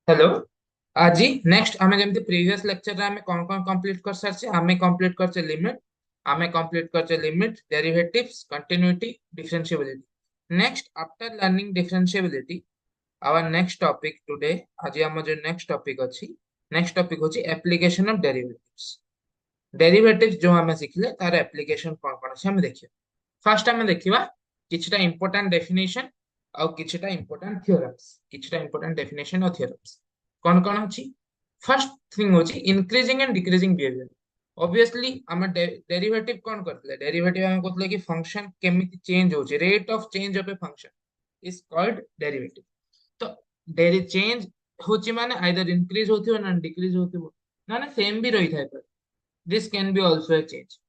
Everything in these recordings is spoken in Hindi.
हेलो। आज नेक्स्ट आमे जेमती प्रीवियस लेक्चर रे आमे कोन कोन कंप्लीट कर सारछे आमे कंप्लीट करछे लिमिट। आमे कंप्लीट करछे limit derivatives continuity differentiability. Next after learning differentiability our next topic today आज हम जो नेक्स्ट टॉपिक होची एप्लीकेशन ऑफ डेरिवेटिव्स। डेरिवेटिव्स जो आमे सिखले तार एप्लीकेशन कोन कोन छै हम देखियो। फर्स्ट आमे देखिबा किछटा इंपोर्टेंट डेफिनेशन और किछटा इंपोर्टेंट थ्योरम्स। किछटा इंपोर्टेंट डेफिनेशन और थ्योरम्स कौन कौन अच्छी। फर्स्ट थिंग होची increasing and decreasing behaviour. Obviously हम डेरिवेटिव कौन करते डेरिवेटिव हम कहते कि फंक्शन केमिति चेंज होची rate of change of a function is called derivative. तो डेरी चेंज होची माने आइदर इंक्रीज होती हो ना डिक्रीज होती हो ना सेम भी रही था। This can be also a change.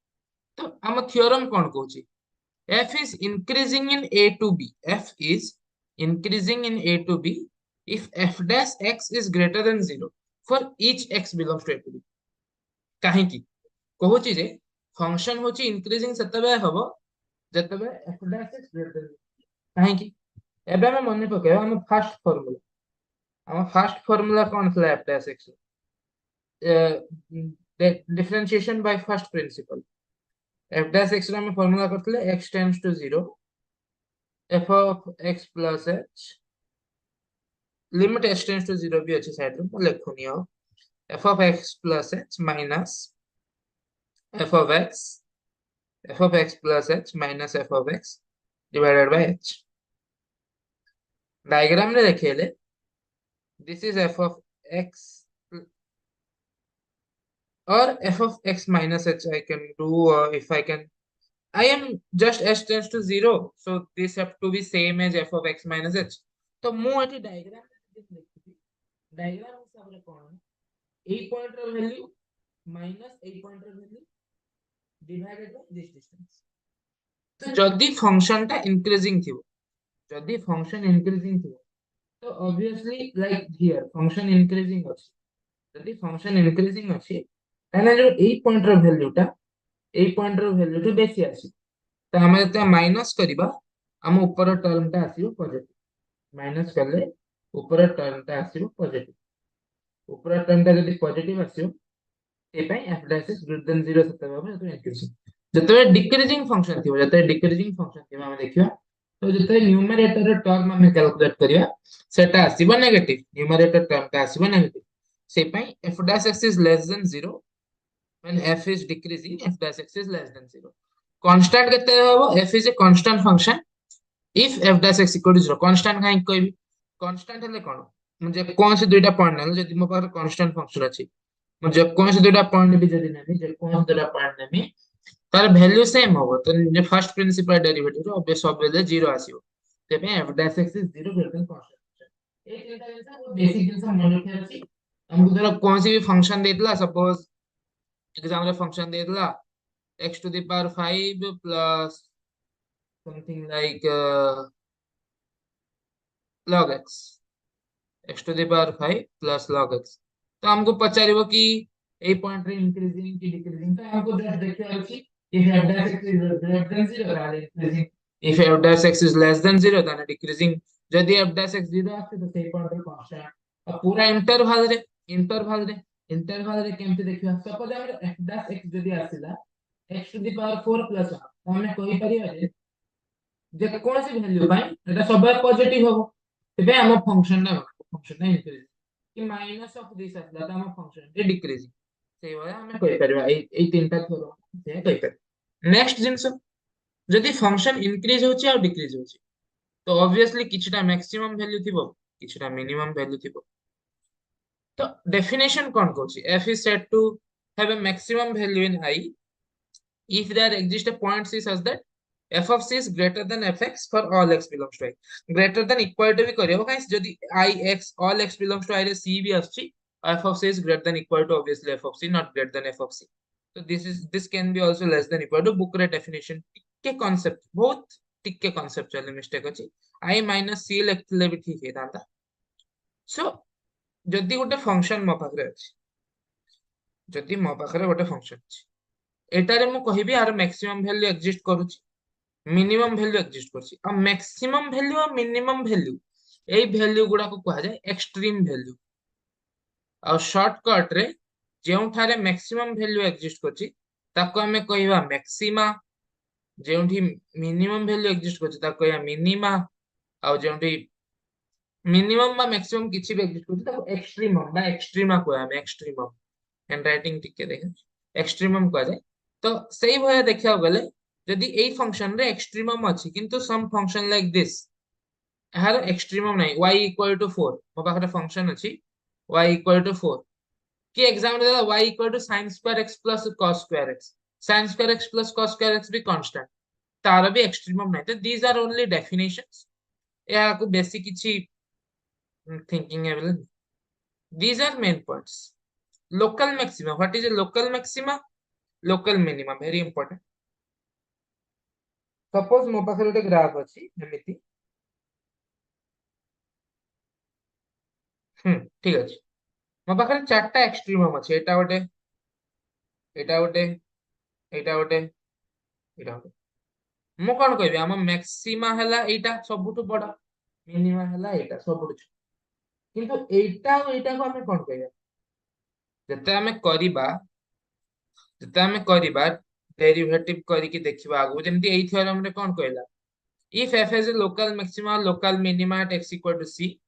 तो हम थ्योरम कौन कहूची f is increasing in a to b. F is increasing in a to b if f dash x is greater than 0 for each x belongs to a to b. काहे की कहूची जे फंक्शन होची इंक्रीजिंग सेतबे हबो जतबे f dash x greater than 0। काहे की एबे हम मन पकेबा हम फर्स्ट फार्मूला कोन थला f dash x differentiation by first principle. f dash x रा में फार्मूला करथले x tends to 0 f of x plus h limit h tends to 0 भी अच्छी साइड में लिखुनी हो f of x plus h minus f of x plus h minus f of x divided by h। Diagram में देखेले this is f of x or f of x minus h I can do if I am just h tends to 0 so this have to be same as f of x minus h। तो मु एटी डायग्राम में डायग्राम हिसाब रे कोन ए पॉइंट रो वैल्यू माइनस ए पॉइंट रो value divided by this distance. तो जदी फंक्शन टा इंक्रीजिंग थिबो जदी फंक्शन इंक्रीजिंग थिबो तो obviously like here function increasing अछि जदी फंक्शन इंक्रीजिंग अछि ताने जो ए पॉइंट रो वैल्यू तो बेसी आसी तो हम जते माइनस करिबा हम ऊपर टर्म टा आसीबो पॉजिटिव माइनस करले ऊपर टर्म टा आसीबो पॉजिटिव ऊपर टर्म टा जदी पॉजिटिव आसीबो ए पई f dash is greater than 0 सतबे हम तो इंक्रीजिंग जते डिक्रीजिंग फंक्शन थिबो जते डिक्रीजिंग फंक्शन थिबो हम देखिबा तो जते न्यूमरेटर टर्म हम कैलकुलेट करिया सेटा आसीबो नेगेटिव न्यूमरेटर टर्म टा आसीबो नेगेटिव से पई f dash x is less then 0 when f is decreasing f dash x is less than 0। Constant केते हबो f is a constant function if f dash x equal to 0। Constant काहे कहबी कांस्टेंट हले कोन मुझे कौन से दुईटा पॉइंट ना जदी मो पास कांस्टेंट फंक्शन अछि मुझे कौन से दुईटा पॉइंट भी जदी नेमी जे कौन से दुईटा पॉइंट नेमी तार वैल्यू सेम होबो तो जे फर्स्ट प्रिंसिपल डेरिवेटिव रो ऑब्वियस ऑब्वियसली 0 आसीबो तेबे f dash x is 0 greater than constant. ए तीनटा जिंस वो बेसिक जिंस मन रखे अछि हमको धर कौन सी भी फंक्शन देतला सपोज एग्जाम रे function देतला x to the power 5 plus something like log x to the power 5 plus log x। तो हमको पचारिबो कि ए पॉइंट रे इंक्रीजिंग की डिक्रीजिंग तो हमको जस्ट देखते अछि if f dash x is greater than 0 ताले increasing if f dash x is less than 0 ताले डिक्रीजिंग यदि f dash x 0 आसे तो सेही पॉइंट रे कांस्टेंट अब पूरा इंटरवल रे केमते देखियो सपोज हमर f dash x जदी आसिला x to the power 4 plus 1 तो हमें कहि परियो जे कौन सी वैल्यू पाई एटा सब पॉजिटिव हो तबे हम फंक्शन ना इंक्रीज कि माइनस ऑफ दिस आसला तो हम फंक्शन रे डिक्रीजिंग से वाला हमें कहि परिबा ए तीनटा थ्योरम से कहि पर। नेक्स्ट जिंस जदी फंक्शन इंक्रीज होची और डिक्रीज होची तो ऑब्वियसली किछटा मैक्सिमम वैल्यू थिबो किछटा मिनिमम वैल्यू थिबो। तो डेफिनेशन कौन कहूची f is said to have a maximum value in I if there exists a point c such that f of c is greater than fx for all x belongs to I। greater than equal to भी करियो गाइस जदी I x all x belongs to I रे c भी आछी f of c is greater than equal to obviously f of c not greater than f of c। so this can be also less than equal to book रे definition के concept बहुत टिके conceptual mistake अछि I minus c लिखले भी ठीक है दादा। सो जदी गोटे फंक्शन मो पाखरे अछि जदी मो पाखरे गोटे फंक्शन अछि एटारे मु कहिबी आर मैक्सिमम वैल्यू एग्जिस्ट करूची मिनिमम वैल्यू एग्जिस्ट करची आ मैक्सिमम वैल्यू और मिनिमम वैल्यू एई वैल्यू गुडा को कहा जाय एक्सट्रीम वैल्यू। आ शॉर्टकट रे जेउठारे मैक्सिमम वैल्यू एग्जिस्ट करछि ताको हमें कहवा मैक्सिमा, जेउठी मिनिमम वैल्यू एग्जिस्ट करछि ताको कहवा मिनिमा, आ जेउठी मिनिमम बा मैक्सिमम किछि भी एग्जिस्ट करछि ताको एक्सट्रीमम बा एक्सट्रीमा कहवा हमें एक्सट्रीमम। हैंड राइटिंग टिके देखे एक्सट्रीमम कह जाए। तो सही भया देखा गले जदि एई फंक्शन रे एक्सट्रीमम अछि किंतु सम फंक्शन लाइक दिस यार एक्सट्रीमम नहीं y इक्वल टू 4 मो पाखरे फंक्शन अछि y इक्वल टू 4 कि एग्जाम दे y equal to sin square x plus cos square x, sin square x plus cos square x भी कांस्टेंट तार भी एक्सट्रीमम नहीं। तो दीज आर ओनली डेफिनेशंस, या को बेसिक किछि थिंकिंग है। These are main points. Local maxima, what is a local maxima, local minima, very important. Suppose मो पाखरे गोटे ग्राफ अछि एमिति, ठीक अछि मो पाखरे चारटा एक्सट्रीमम अछि, एटा गोटे, एटा गोटे, एटा गोटे, एटा गोटे। मु कोन कहबी हम मैक्सिमा हला एटा सबुठु बड़ा, मिनिमा हला एटा सबुठु छोट, किंतु एटा और एटा को हमें कोन कहबा जते हमें करिबा, जते हमें करिबा डेरिवेटिव करी कि देखिबा आगु जेंति एई थ्योरम रे कोन कहला if f has a local maxima or local minima at x equal to c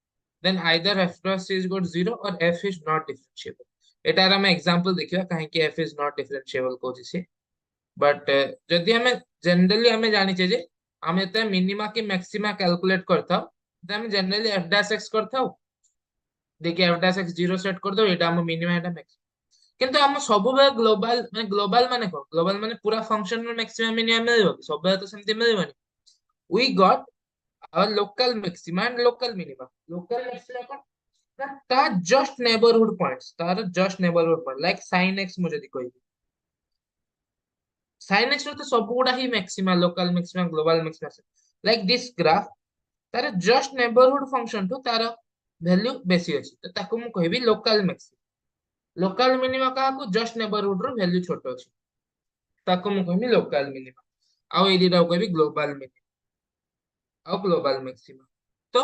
then either f cross c is equal to 0 or f is not differentiable। एटार हम एग्जांपल देखिबा काहे कि f is not differentiable कोछि से। बट जदि हमें जनरली हमें जानि छे जे हम एते मिनिमा की मैक्सिमा कैलकुलेट करथाउ त हम जनरली f डैश x करथाउ, देखि f डैश x 0 सेट कर दो, एटा हम मिनिमा एटा मैक्सिमा। किंतु हम सब बे ग्लोबल माने को ग्लोबल माने पूरा फंक्शन में मैक्सिमा मिनिमा मिलबो सब बे तो सेमति मिलबोनी। We got our local maxima and local minima. Local maxima कोन ता जस्ट नेबरहुड पॉइंट्स, तार just neighbourhood point like sin x मु जदी कहबी sin x रो तो सब गुडा ही maxima, local maxima, global maxima, like this graph तार जस्ट नेबरहुड फंक्शन टू तार वैल्यू बेसी अछि तो ताको मु कहबी लोकल मैक्सिमा। लोकल मिनिमा का को जस्ट नेबरहुड रो वैल्यू छोट अछि ताको मु कहबी लोकल मिनिमा, आ ए दिटा कहबी ग्लोबल मिनिमा आ ग्लोबल मैक्सिमा। तो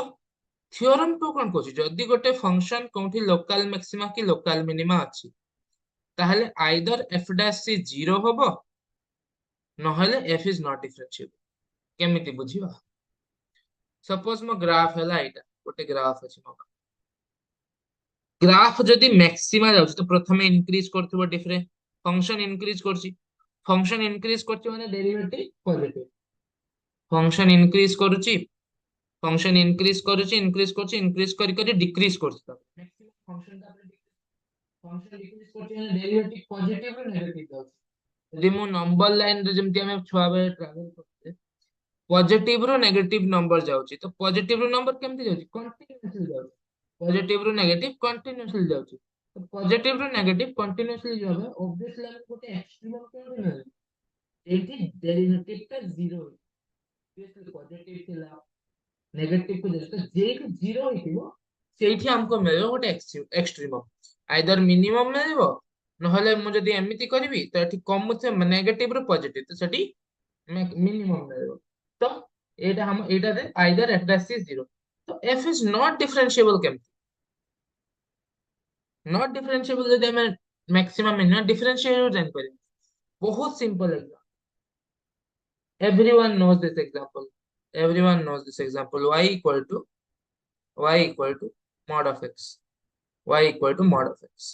थ्योरम टू कोन कहछि जदि गोटे फंक्शन कोठी लोकल मैक्सिमा की लोकल मिनिमा अछि ताहले आइदर f डैश सी 0 होबो नहले f इज नॉट डिफरेंशिएबल। केमिति बुझिबा, सपोज मो ग्राफ हैला एटा गोटे ग्राफ अछि मो ग्राफ जदि मैक्सिमा जाउछ तो प्रथमे इंक्रीज करथिबो डिफरेंस, फंक्शन इंक्रीज करछि, फंक्शन इंक्रीज करछि माने डेरिवेटिव पॉजिटिव, फंक्शन इंक्रीज करूछि, फंक्शन इंक्रीज करूछि, इंक्रीज करछि, इंक्रीज करी करी डिक्रीज करछि मैक्सिमम फंक्शन ता फंक्शन डिक्रीज करछि माने डेरिवेटिव पॉजिटिव रो नेगेटिव जाउछि। यदि मु नंबर लाइन रे जेमति हमें छुआ बेले ट्रैवल करते पॉजिटिव रो नेगेटिव नंबर जाउछि तो पॉजिटिव रो नंबर केमति जाउछि कंटीन्यूअसली जाउछि, पॉजिटिव रो नेगेटिव कंटीन्यूअसली जाउछि। तो पॉजिटिव रो नेगेटिव कंटीन्यूअसली जाबे ऑब्वियसली हम गोटे एक्सट्रीमम केमति मिले एठी डेरिवेटिव का 0 ऑब्वियसली पॉजिटिव थिला नेगेटिव को जस्ट जे के 0 हिथिबो सेठी हमको मिलबो गोटे एक्सट्रीमम, आइदर मिनिमम मिलबो नहले मु जदी एमिति करबी तो एठी कम थे नेगेटिव रो पॉजिटिव तो सेठी मिनिमम मिलबो। तो एटा हम एटा दे आइदर f डैश इज 0। तो f इज नॉट डिफरेंशिएबल केमति, नॉट डिफरेंशिएबल जदी हमें मैक्सिमम मिनिमम डिफरेंशिएबल जान पारे बहुत simple example, everyone knows this example, everyone knows this example, y equal to mod of x, y equal to mod of x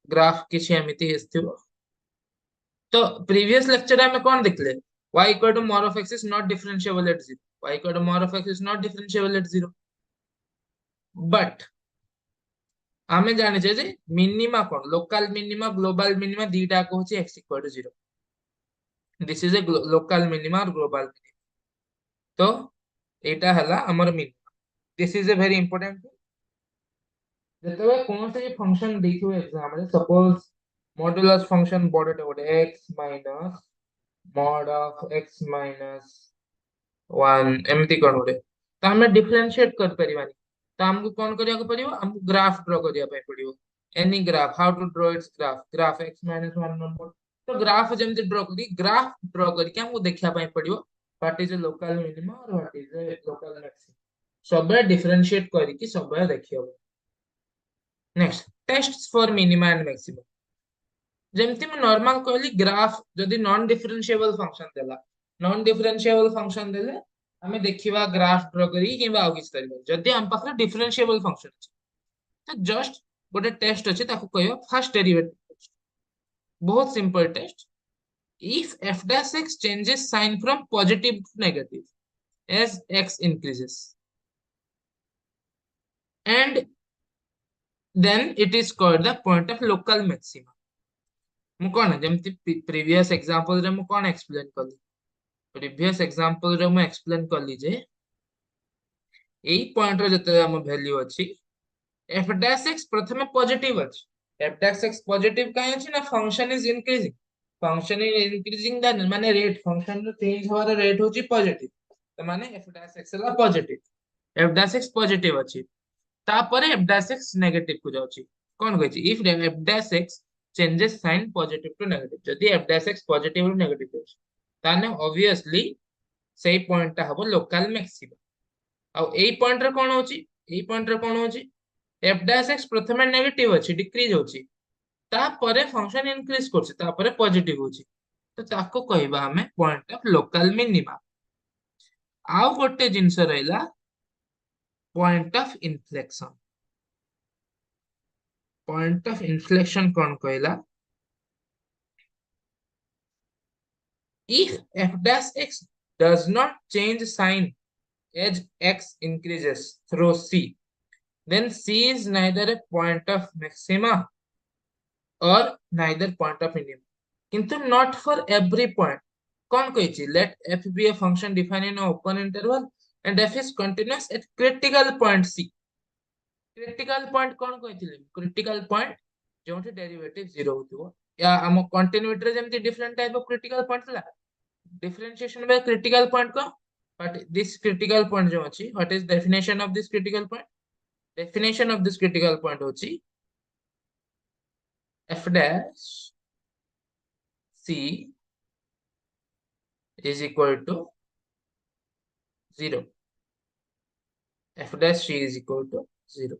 graph किछि एमिति हिस्थिबो। तो प्रीवियस लेक्चर में कौन देखले y equal to mod of x is not differentiable at 0, y equal to mod of x is not differentiable at 0, but आमे जाने जे मिनिमा कोन लोकल मिनिमा ग्लोबल मिनिमा दीटा को होची x equal to 0, this is a local minima और ग्लोबल मिनिमा। तो एटा हला हमर minima, this is a very important. जतबे कोन से फंक्शन देखियो एग्जाम रे सपोज मॉडुलस फंक्शन बॉर्डर गोटे x minus mod of x minus 1 एमती कोन गोटे तो हमें डिफरेंशिएट कर परिबानी तो हमको कोन करिया को पड़िबो, हमको ग्राफ ड्रा करिया पे पड़िबो any graph, how to draw its graph, graph x minus 1 number. तो ग्राफ जेमती ड्रा करी ग्राफ ड्रा करके हमको देखिया पे पड़िबो what is a local minima और what is a local maxima, सबे डिफरेंशिएट करी कि सबे देखियो। Next tests for minima and maxima जेमती मैं नॉर्मल कहली ग्राफ जदि नॉन डिफरेंशिएबल फंक्शन देला नॉन डिफरेंशिएबल फंक्शन देले हमें देखिबा ग्राफ ड्रा करी किबा आउ किछ तरिका जदि हम पाखरे डिफरेंशिएबल फंक्शन अछि तो जस्ट गोटे टेस्ट अछि ताको कहयो फर्स्ट डेरिवेटिव टेस्ट बहुत simple test if f dash x changes sign from positive to negative as x increases and then it is called the point of local maxima मु कोन जेमति प्रीवियस एग्जांपल रे मु कोन एक्सप्लेन करली प्रीवियस एग्जांपल रे मु एक्सप्लेन करली जे एई पॉइंट रे जते हम वैल्यू अछि f dash x प्रथमे पॉजिटिव अछि f dash x पॉजिटिव काहे अछि ना फंक्शन इज इंक्रीजिंग द माने रेट फंक्शन रो चेंज होवार रेट होची पॉजिटिव तो माने f dash x ला positive f dash x positive अछि तापरे f dash x नेगेटिव को जाउची कोन कहै छी if f dash x changes sign positive to negative जदि f dash x positive ରୁ negative जाउची ताने obviously सेही पॉइंट ता हबो लोकल मैक्सिमा आ एई पॉइंट रे कोन होची एई पॉइंट रे कोन होची f dash x प्रथमे नेगेटिव अछि डिक्रीज होची तापरे फंक्शन इंक्रीज करछि तापरे पॉजिटिव होची तो ताको कहबा हमें पॉइंट ऑफ लोकल मिनिमा आउ गोटे जिंस रहला point of inflection point of inflection कौन कहला if f dash x does not change sign as x increases through c then c is neither a point of maxima or neither point of minimum किंतु not for every point कौन कहिछि let f be a function defined in an open interval and f is continuous at critical point c critical point कौन कहिथिले क्रिटिकल पॉइंट जोंठी डेरिवेटिव 0 होतबो या हम कंटिन्यूटी रे जेमति different type of critical point ला डिफरेंशिएशन बाय क्रिटिकल पॉइंट को बट दिस क्रिटिकल पॉइंट जो अछि what is definition of this critical point definition of this critical point होछि f dash c is equal to 0 f dash c is equal to 0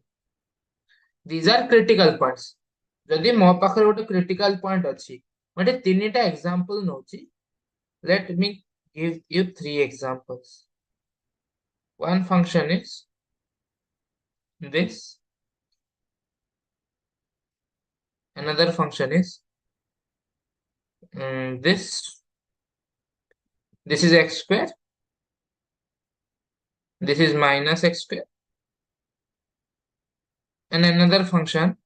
these are critical points जदि मो पाखरे गोटे क्रिटिकल पॉइंट अछि मते तीनटा example नोची let me give you three examples one function is this another function is this is x square this is minus x square and another function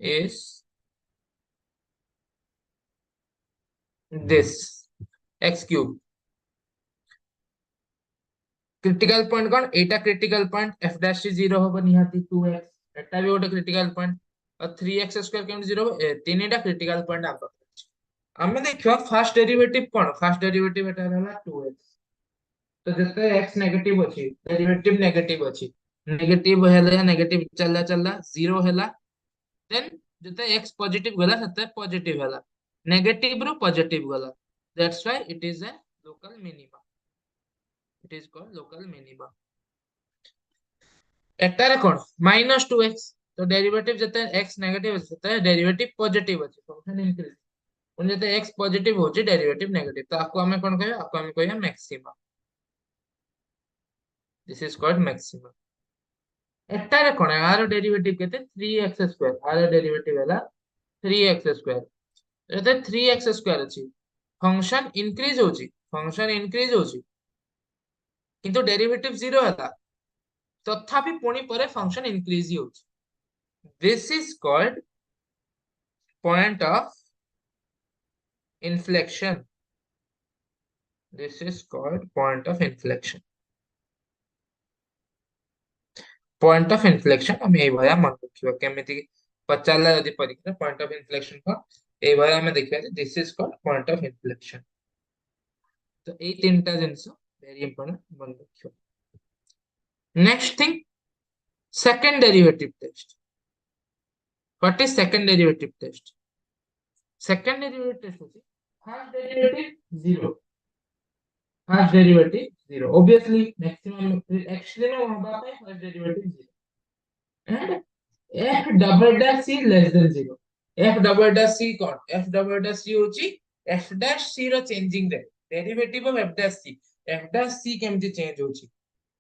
is this x cube critical point कौन एटा क्रिटिकल पॉइंट f dash 0 होबो निहाती 2x एटा भी गोटे क्रिटिकल पॉइंट और 3x स्क्वायर केम 0 तीनटा क्रिटिकल पॉइंट आप हमें देखियो फर्स्ट डेरिवेटिव कौन फर्स्ट डेरिवेटिव एटा रहला 2x तो जते x नेगेटिव अछि डेरिवेटिव नेगेटिव अछि नेगेटिव हेले नेगेटिव चलला चलला 0 हेला देन जते x पॉजिटिव गला सते पॉजिटिव हेला नेगेटिव रो पॉजिटिव गला that's why it is a local minima it is called local minima एटा रे कोन -2x तो डेरिवेटिव जते x नेगेटिव जते डेरिवेटिव पॉजिटिव अछि फंक्शन इंक्रीज उन जते x पॉजिटिव होछि डेरिवेटिव नेगेटिव तो आपको हमें कोन कहबे आपको हमें कहबे maxima this is called maxima एटा रे कोन आर डेरिवेटिव केते 3x स्क्वायर आर डेरिवेटिव हैला 3x स्क्वायर जते 3x स्क्वायर अछि फंक्शन इंक्रीज होछि किंतु डेरिवेटिव 0 हला तथापि पुणी परे फंक्शन इंक्रीज ही होछि this is called point of inflection this is called point of inflection point of inflection हम एई भया मन रखिबा केमिति पचारला यदि परीक्षा पॉइंट ऑफ इन्फ्लेक्शन को एई भया हम देखिबा this is called point of inflection तो एई तीनटा जिंस वेरी इंपोर्टेंट मन रखियो next thing second derivative test what is second derivative test second derivative test होची first derivative 0 first derivative 0 obviously maximum actually no होगा पे first derivative 0 and f double dash c less than 0. f double dash c कौन f double dash c होची f dash c रो changing rate derivative of f dash c f dash c केमती चेंज होची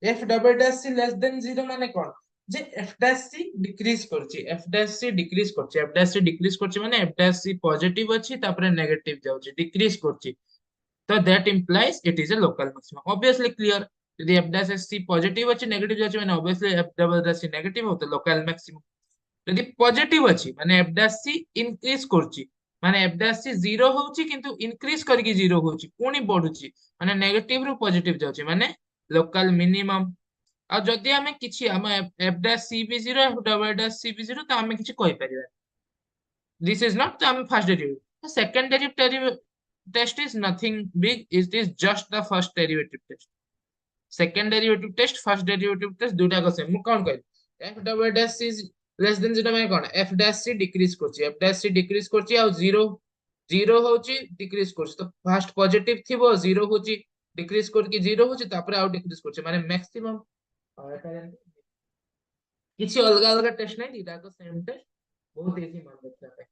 f double dash c less than 0 माने कौन जे f dash c डिक्रीज करची f dash c डिक्रीज करची f dash c डिक्रीज करची माने f dash c पॉजिटिव अछि तापरे नेगेटिव जाउची डिक्रीज करची तो that implies it is a local maximum obviously clear यदि f dash c पॉजिटिव अछि नेगेटिव जाउची माने obviously f double dash c negative हो तो लोकल मैक्सिमम যদি পজিটিভ ଅଛି ମାନେ f dash c ইনক্রিজ କରୁଛି ମାନେ f dash c 0 ହଉଛି କିନ୍ତୁ ଇନକ୍ରିଜ କରିକି 0 ହଉଛି ପୁଣି ବଢୁଛି ମାନେ ନେଗେଟିଭ ରୁ ପଜିଟିଭ ଯାଉଛି ମାନେ ଲୋକାଲ ମିନିମମ ଆଉ ଯଦି ଆମେ କିଛି ଆମ f dash c ବି 0 f double dash c ବି 0 ତ ଆମେ କିଛି କହିପାରିବା this is not the first derivative the second derivative test is nothing big it is just the first derivative test second derivative test first derivative test দুইটা ক সেম মু কোন কই f double dash c is less than 0 মানে কোন f dash c decrease করছি f dash c decrease করছি ଆଉ 0 0 হଉଛି decrease করছি তো ফার্স্ট পজিটিভ থিবো 0 হଉଛି decrease করকি 0 হଉଛି তারপরে ଆଉ decrease করছি মানে ম্যাক্সিমাম କିଛି ଅଲଗା ଅଲଗା ଟେଷ୍ଟ ନାହିଁ ଦିଟା ଯାକ ସେମ୍ ଟେଷ୍ଟ ବହୁତ ଇଜି ମନେ ରଖିବା ପାଇଁ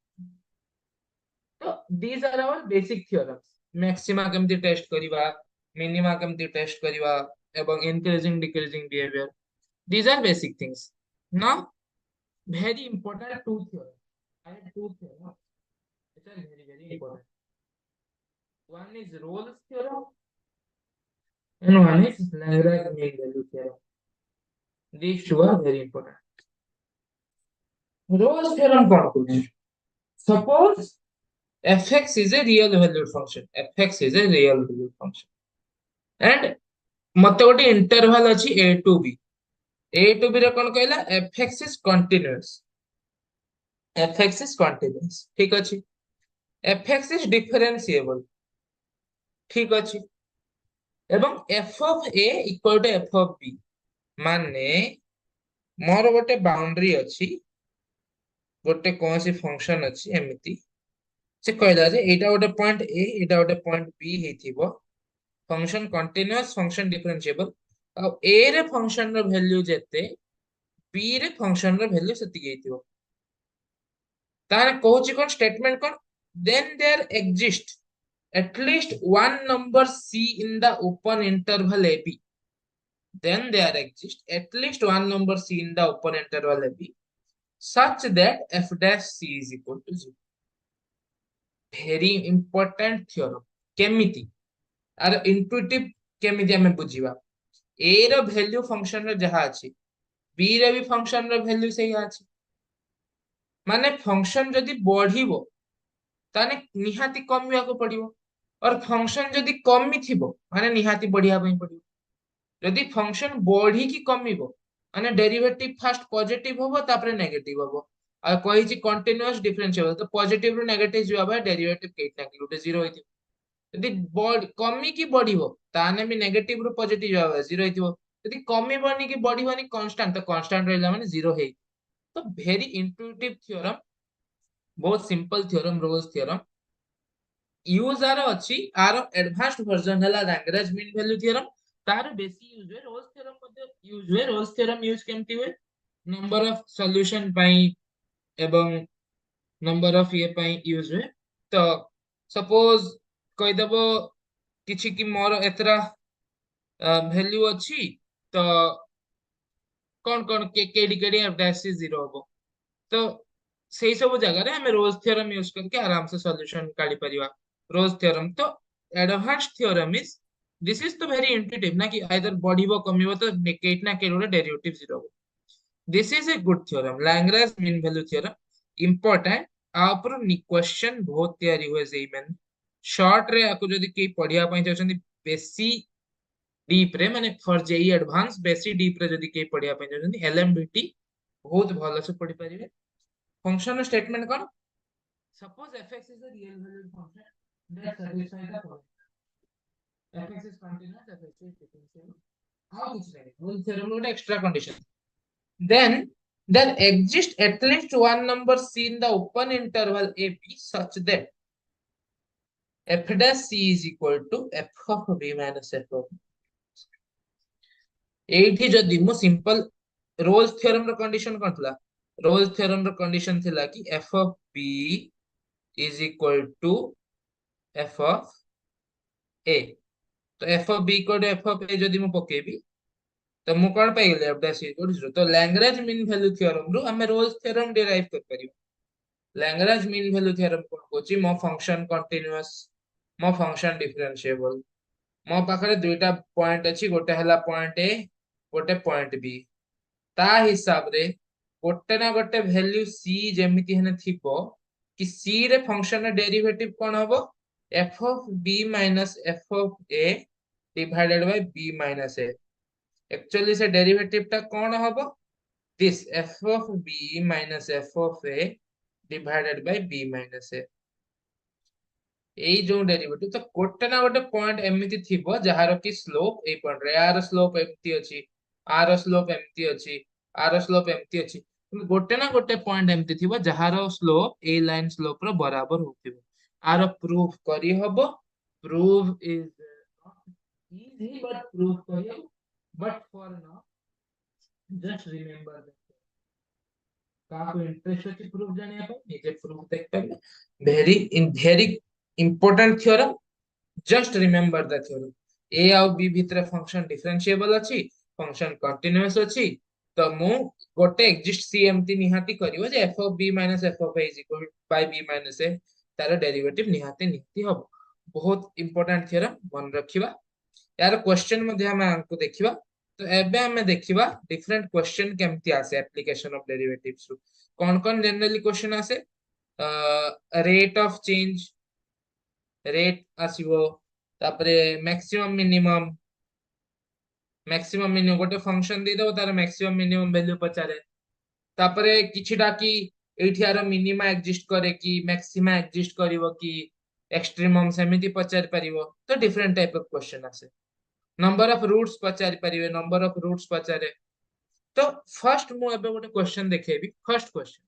ତ these are our basic theorems maxima କେମିତି ଟେଷ୍ଟ କରିବା minima କେମିତି ଟେଷ୍ଟ କରିବା ଏବଂ increasing decreasing behavior these are basic things now very important two theorems I have two theorems which are very important one is Rolle's theorem and one is Lagrange mean value theorem these two are very important Rolle's theorem कौन पूछे suppose fx is a real valued function fx is a real valued function and मते गोटे इंटरवल अछि a to b a to b रे कोन कहला fx is continuous fx is continuous ठीक अछि fx is differentiable ठीक अछि एवं f of a equal to f of b माने मोर गोटे बाउंड्री अछि गोटे कोनसी फंक्शन अछि एमिति से कहला जे एटा गोटे पॉइंट a एटा गोटे पॉइंट b हेतिबो फंक्शन कंटीन्यूअस फंक्शन डिफरेंशिएबल आ a रे फंक्शन रो वैल्यू जेते b रे फंक्शन रो वैल्यू सेति हेतिबो तार कहूची कोन स्टेटमेंट कोन then there exist at least one number c in the open interval ab then there exists at least one number c in the open interval ab such that f dash c is equal to 0 very important theorem केमिति आर इंटुइटिव केमिति हमें बुझिबा a रो वैल्यू फंक्शन रो जहा अछि b रे भी फंक्शन रो वैल्यू सही अछि माने फंक्शन जदी बढ़िबो ताने निहाती कमिया को पड़िबो और फंक्शन जदी कमी थिबो माने निहाती बढ़िया पई पड़िबो जदी फंक्शन बढ़ी की कमिबो माने डेरिवेटिव फर्स्ट पॉजिटिव होबो तापरे नेगेटिव होबो आ कहि छि कंटीन्यूअस डिफरेंशिएबल तो पॉजिटिव रु नेगेटिव जिवा बा डेरिवेटिव केइटा कि गुटे 0 होइथि जदी कमी की बढ़िबो ताने भी नेगेटिव रु पॉजिटिव जिवा बा 0 होइथिबो जदी कमिबोनी की बढ़िबोनी कांस्टेंट तो कांस्टेंट रहला माने 0 हेइ तो वेरी इंटुइटिव थ्योरम बहुत simple theorem Rolle's theorem use आर अछि आर एडवांस्ड वर्जन हला लैग्रेंज मीन वैल्यू थ्योरम तार बेसी यूज हुए रोल्स थ्योरम मध्ये यूज हुए रोल्स थ्योरम यूज केमती हुए नंबर ऑफ सॉल्यूशन पई एवं नंबर ऑफ ये पई यूज हुए तो सपोज कहि देबो किछि कि मोर एतरा वैल्यू अछि तो कोन के केडी एफ डैश 0 हो तो सेही सब जगह हम रोज थ्योरम यूज करके आराम से सॉल्यूशन काढी परिवा रोज थ्योरम तो advanced theorem is this is तो वेरी इंट्यूटिव ना कि आइदर बढ़िबो कमिबो तो केट ना केट गोटे डेरिवेटिव 0 हो this is a good theorem Lagrange mean value theorem important आ ऊपर क्वेश्चन बहुत तैयारी हुए जेई मेन शॉर्ट रे आकु जदी के पढिया पई चाहछन्ती बेसी डीप रे माने फॉर जेई एडवांस बेसी डीप रे जदी के पढिया पई चाहछन्ती एलएमडीटी बहुत भलो से पढी परिबे फंक्शन स्टेटमेंट कोन suppose fx is a real valued function that satisfies the following fx is continuous fx is differentiable how this way rule theorem note extra condition then there exists at least one number c in the open interval ab such that f dash c is equal to f of b minus f of एठी जदी मो सिंपल रोल्स थ्योरम रो कंडीशन कोन थला रोल्स थ्योरम रो कंडीशन थिला कि f of b is equal to f of a. तो f of b equal to f of a जदि मु पकेबी तो मु कोन पाई गेले एफ डैश इक्वल टू 0। तो लैग्रेंज मीन वैल्यू थ्योरम रो हमें रोल्स थ्योरम डिराइव कर परिबो। लैग्रेंज मीन वैल्यू थ्योरम कोन कोची मो फंक्शन कंटीन्यूअस, मो फंक्शन डिफरेंशिएबल, मो पाखरे दुईटा पॉइंट अछि, गोटे हला पॉइंट ए, गोटे पॉइंट बी। ता हिसाब रे गोटे ना गोटे वैल्यू सी जेमिति हने थिबो कि सी रे फंक्शन रे डेरिवेटिव कोन हबो f of b minus f of a divided by b minus a. Actually से डेरिवेटिव टा कोन हबो this f of b minus f of a divided by b minus a. एई जो डेरिवेटिव तो गोटे ना गोटे पॉइंट एमिति थिबो जहार की स्लोप ए पॉइंट रे आर स्लोप एमिति अछि, आर स्लोप एमिति अछि, आर स्लोप एमिति अछि। गोटे ना गोटे पॉइंट एमिति थिबो जहार स्लोप ए लाइन स्लोप रो बराबर होथिबो। आर प्रूफ करी हबो। Proof is easy but proof करी हबो। But for now just remember that काको इंटरेस्ट अछि प्रूफ जानिया पे निजे प्रूफ देख पाबे। Very important theorem. Just remember the theorem. A आउ बी भितर फंक्शन डिफरेंशिएबल अछि, फंक्शन कंटीन्यूअस अछि। तो मु गोटे एग्जिस्ट सी एमती निहाती करिवो जे f of b minus f of A is equal by b minus a तार डेरिवेटिव निहाती निहाती हबो। बहुत इंपोर्टेंट थ्योरम मन रखिबा। यार क्वेश्चन मध्ये हम आंको देखिबा। तो एबे हमें देखिबा डिफरेंट क्वेश्चन केमती आसे एप्लीकेशन ऑफ डेरिवेटिव्स रु। कौन कौन जनरली क्वेश्चन आसे रेट ऑफ चेंज, रेट आसीबो, तापरे मैक्सिमम मिनिमम, मैक्सिमम मिनिमम गोटे फंक्शन दे दो तार मैक्सिमम मिनिमम वैल्यू पचारे। तापरे किछिटा की एठी आरो मिनिमा एग्जिस्ट करे कि मैक्सिमा एग्जिस्ट करिवो कि एक्सट्रीमम सेमिति पचार परिवो। तो डिफरेंट टाइप ऑफ क्वेश्चन आसे। नंबर ऑफ रूट्स पचारि परिवे, नंबर ऑफ रूट्स पचारे। तो फर्स्ट मु एबे गोटे क्वेश्चन देखेबी। First question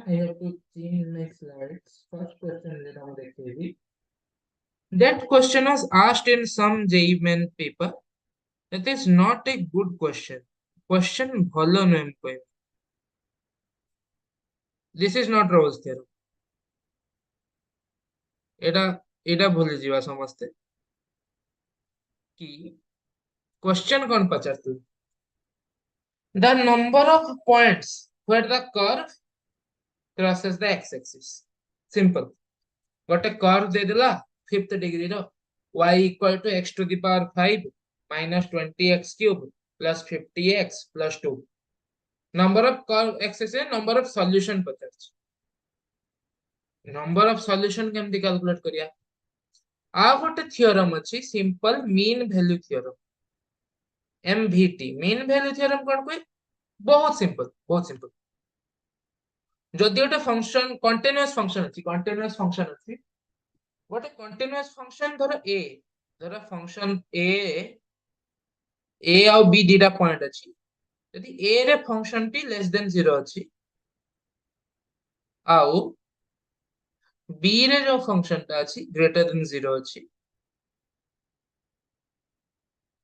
I have to change my slides. First question जे हम देखेबी that question was asked in some JEE-Main paper. That is not a good question. Question भलो नुहे कोई। This is not Rolle's theorem. एटा एटा भूली जीवा समझते कि क्वेश्चन कौन पचारतु the number of points where the curve crosses the x-axis. Simple. गोटे कर्व दे देला 5th डिग्री रो y equal to x to the power 5 minus 20x cube plus 50x plus 2. Number of curve axis है, नंबर ऑफ सॉल्यूशन पचार। नंबर ऑफ सॉल्यूशन केमती कैलकुलेट करिया। आ गोटे थ्योरम अछि simple mean value theorem, MVT mean value theorem कोन कोइ बहुत सिंपल, बहुत सिंपल। जदि गोटे फंक्शन कंटीन्यूअस फंक्शन अछि, कंटीन्यूअस फंक्शन अछि, गोटे कंटीन्यूअस फंक्शन धर ए, धर फंक्शन ए आ बी दीटा पॉइंट अछि। यदि ए रे फंक्शन टी लेस देन 0 अछि आउ बी रे जो फंक्शन टा अछि ग्रेटर देन 0 अछि,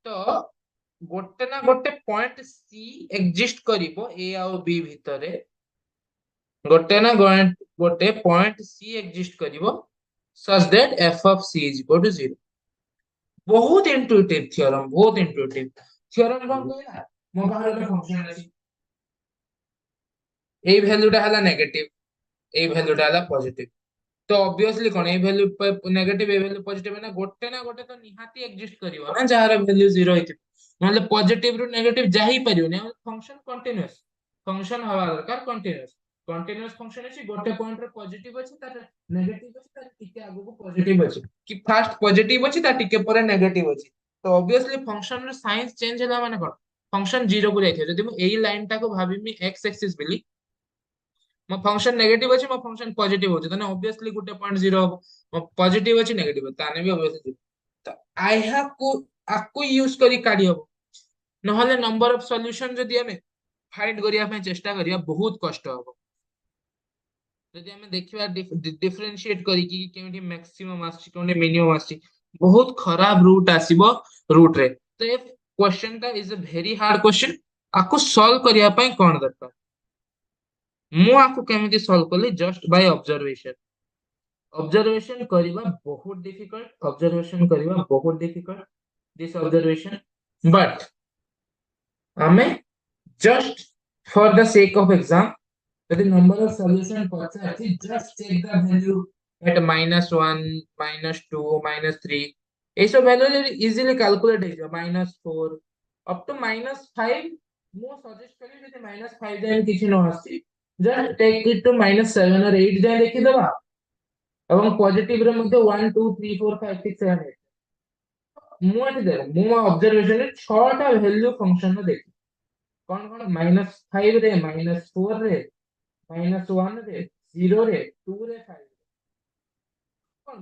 तो गोटे ना गोटे पॉइंट सी एग्जिस्ट करिवो ए आउ बी भितरे। गोटे ना गोटे पॉइंट सी एग्जिस्ट करिवो such that f of c is equal to 0. बहुत इंट्यूटिव थ्योरम, बहुत इंट्यूटिव थ्योरम। कोन कहला मो पाखरे गोटे फंक्शन अछि, ए वैल्यूटा हला नेगेटिव, ए वैल्यूटा हला पॉजिटिव। तो ऑब्वियसली कोन ए वैल्यू नेगेटिव ए वैल्यू पॉजिटिव ना गोटे तो निहाती एग्जिस्ट करिवो ना जहार वैल्यू 0 हित नले पॉजिटिव रु नेगेटिव जा ही परियो ने। फंक्शन कंटीन्यूअस फंक्शन हवा दरकार, कंटीन्यूअस कंटीन्यूअस फंक्शन अछि, गोटे पॉइंट रे पॉजिटिव अछि तार नेगेटिव अछि तार टिके आगु को पॉजिटिव अछि कि फास्ट पॉजिटिव अछि तार टिके परे नेगेटिव अछि। तो ऑब्वियसली फंक्शन रे साइंस चेंज होला माने कोन फंक्शन 0 को जाइथि। जदि मु एई लाइन टा को भाबी मी x एक्सिस बिली मो फंक्शन नेगेटिव अछि, मो फंक्शन पॉजिटिव होछि, तने ऑब्वियसली गुटे पॉइंट 0 हो। मो पॉजिटिव अछि नेगेटिव ताने भी ऑब्वियसली। तो आई हैव को आकु यूज करी काढी हो। नहले नंबर ऑफ सॉल्यूशन जदि हमें फाइंड करिया पे चेष्टा करिया बहुत कष्ट हो। जदि हमें देखिबा डिफरेंशिएट करी कि केउठी मैक्सिमम आछि केउठी मिनिमम आछि, बहुत खराब रूट आसीबो रूट रे। तो ए क्वेश्चन टा is a very hard question. आपको सॉल्व करिया पाई कौन दरकार मु आपको केमिति सॉल्व कली जस्ट बाय ऑब्जर्वेशन ऑब्जर्वेशन करवा बहुत डिफिकल्ट ऑब्जर्वेशन करवा बहुत डिफिकल्ट दिस ऑब्जर्वेशन बट आमे just for the sake of exam the number of solution possible just check the value at -1 -2 -3 ऐसा वैल्यू इजीली कैलकुलेट हो -4 अप टू -5 मो सजेस्ट करी जदि -5 जाए किछि न आसी जस्ट टेक इट टू -7 और 8 जाए देखि दबा एवं पॉजिटिव रे मध्ये 1 2 3 4 5 6 7 8 मो एठी दे मो ऑब्जर्वेशन रे 6 टा वैल्यू फंक्शन रे देखि कोन कोन -5 रे -4 रे -1 रे 0 रे 2 रे 5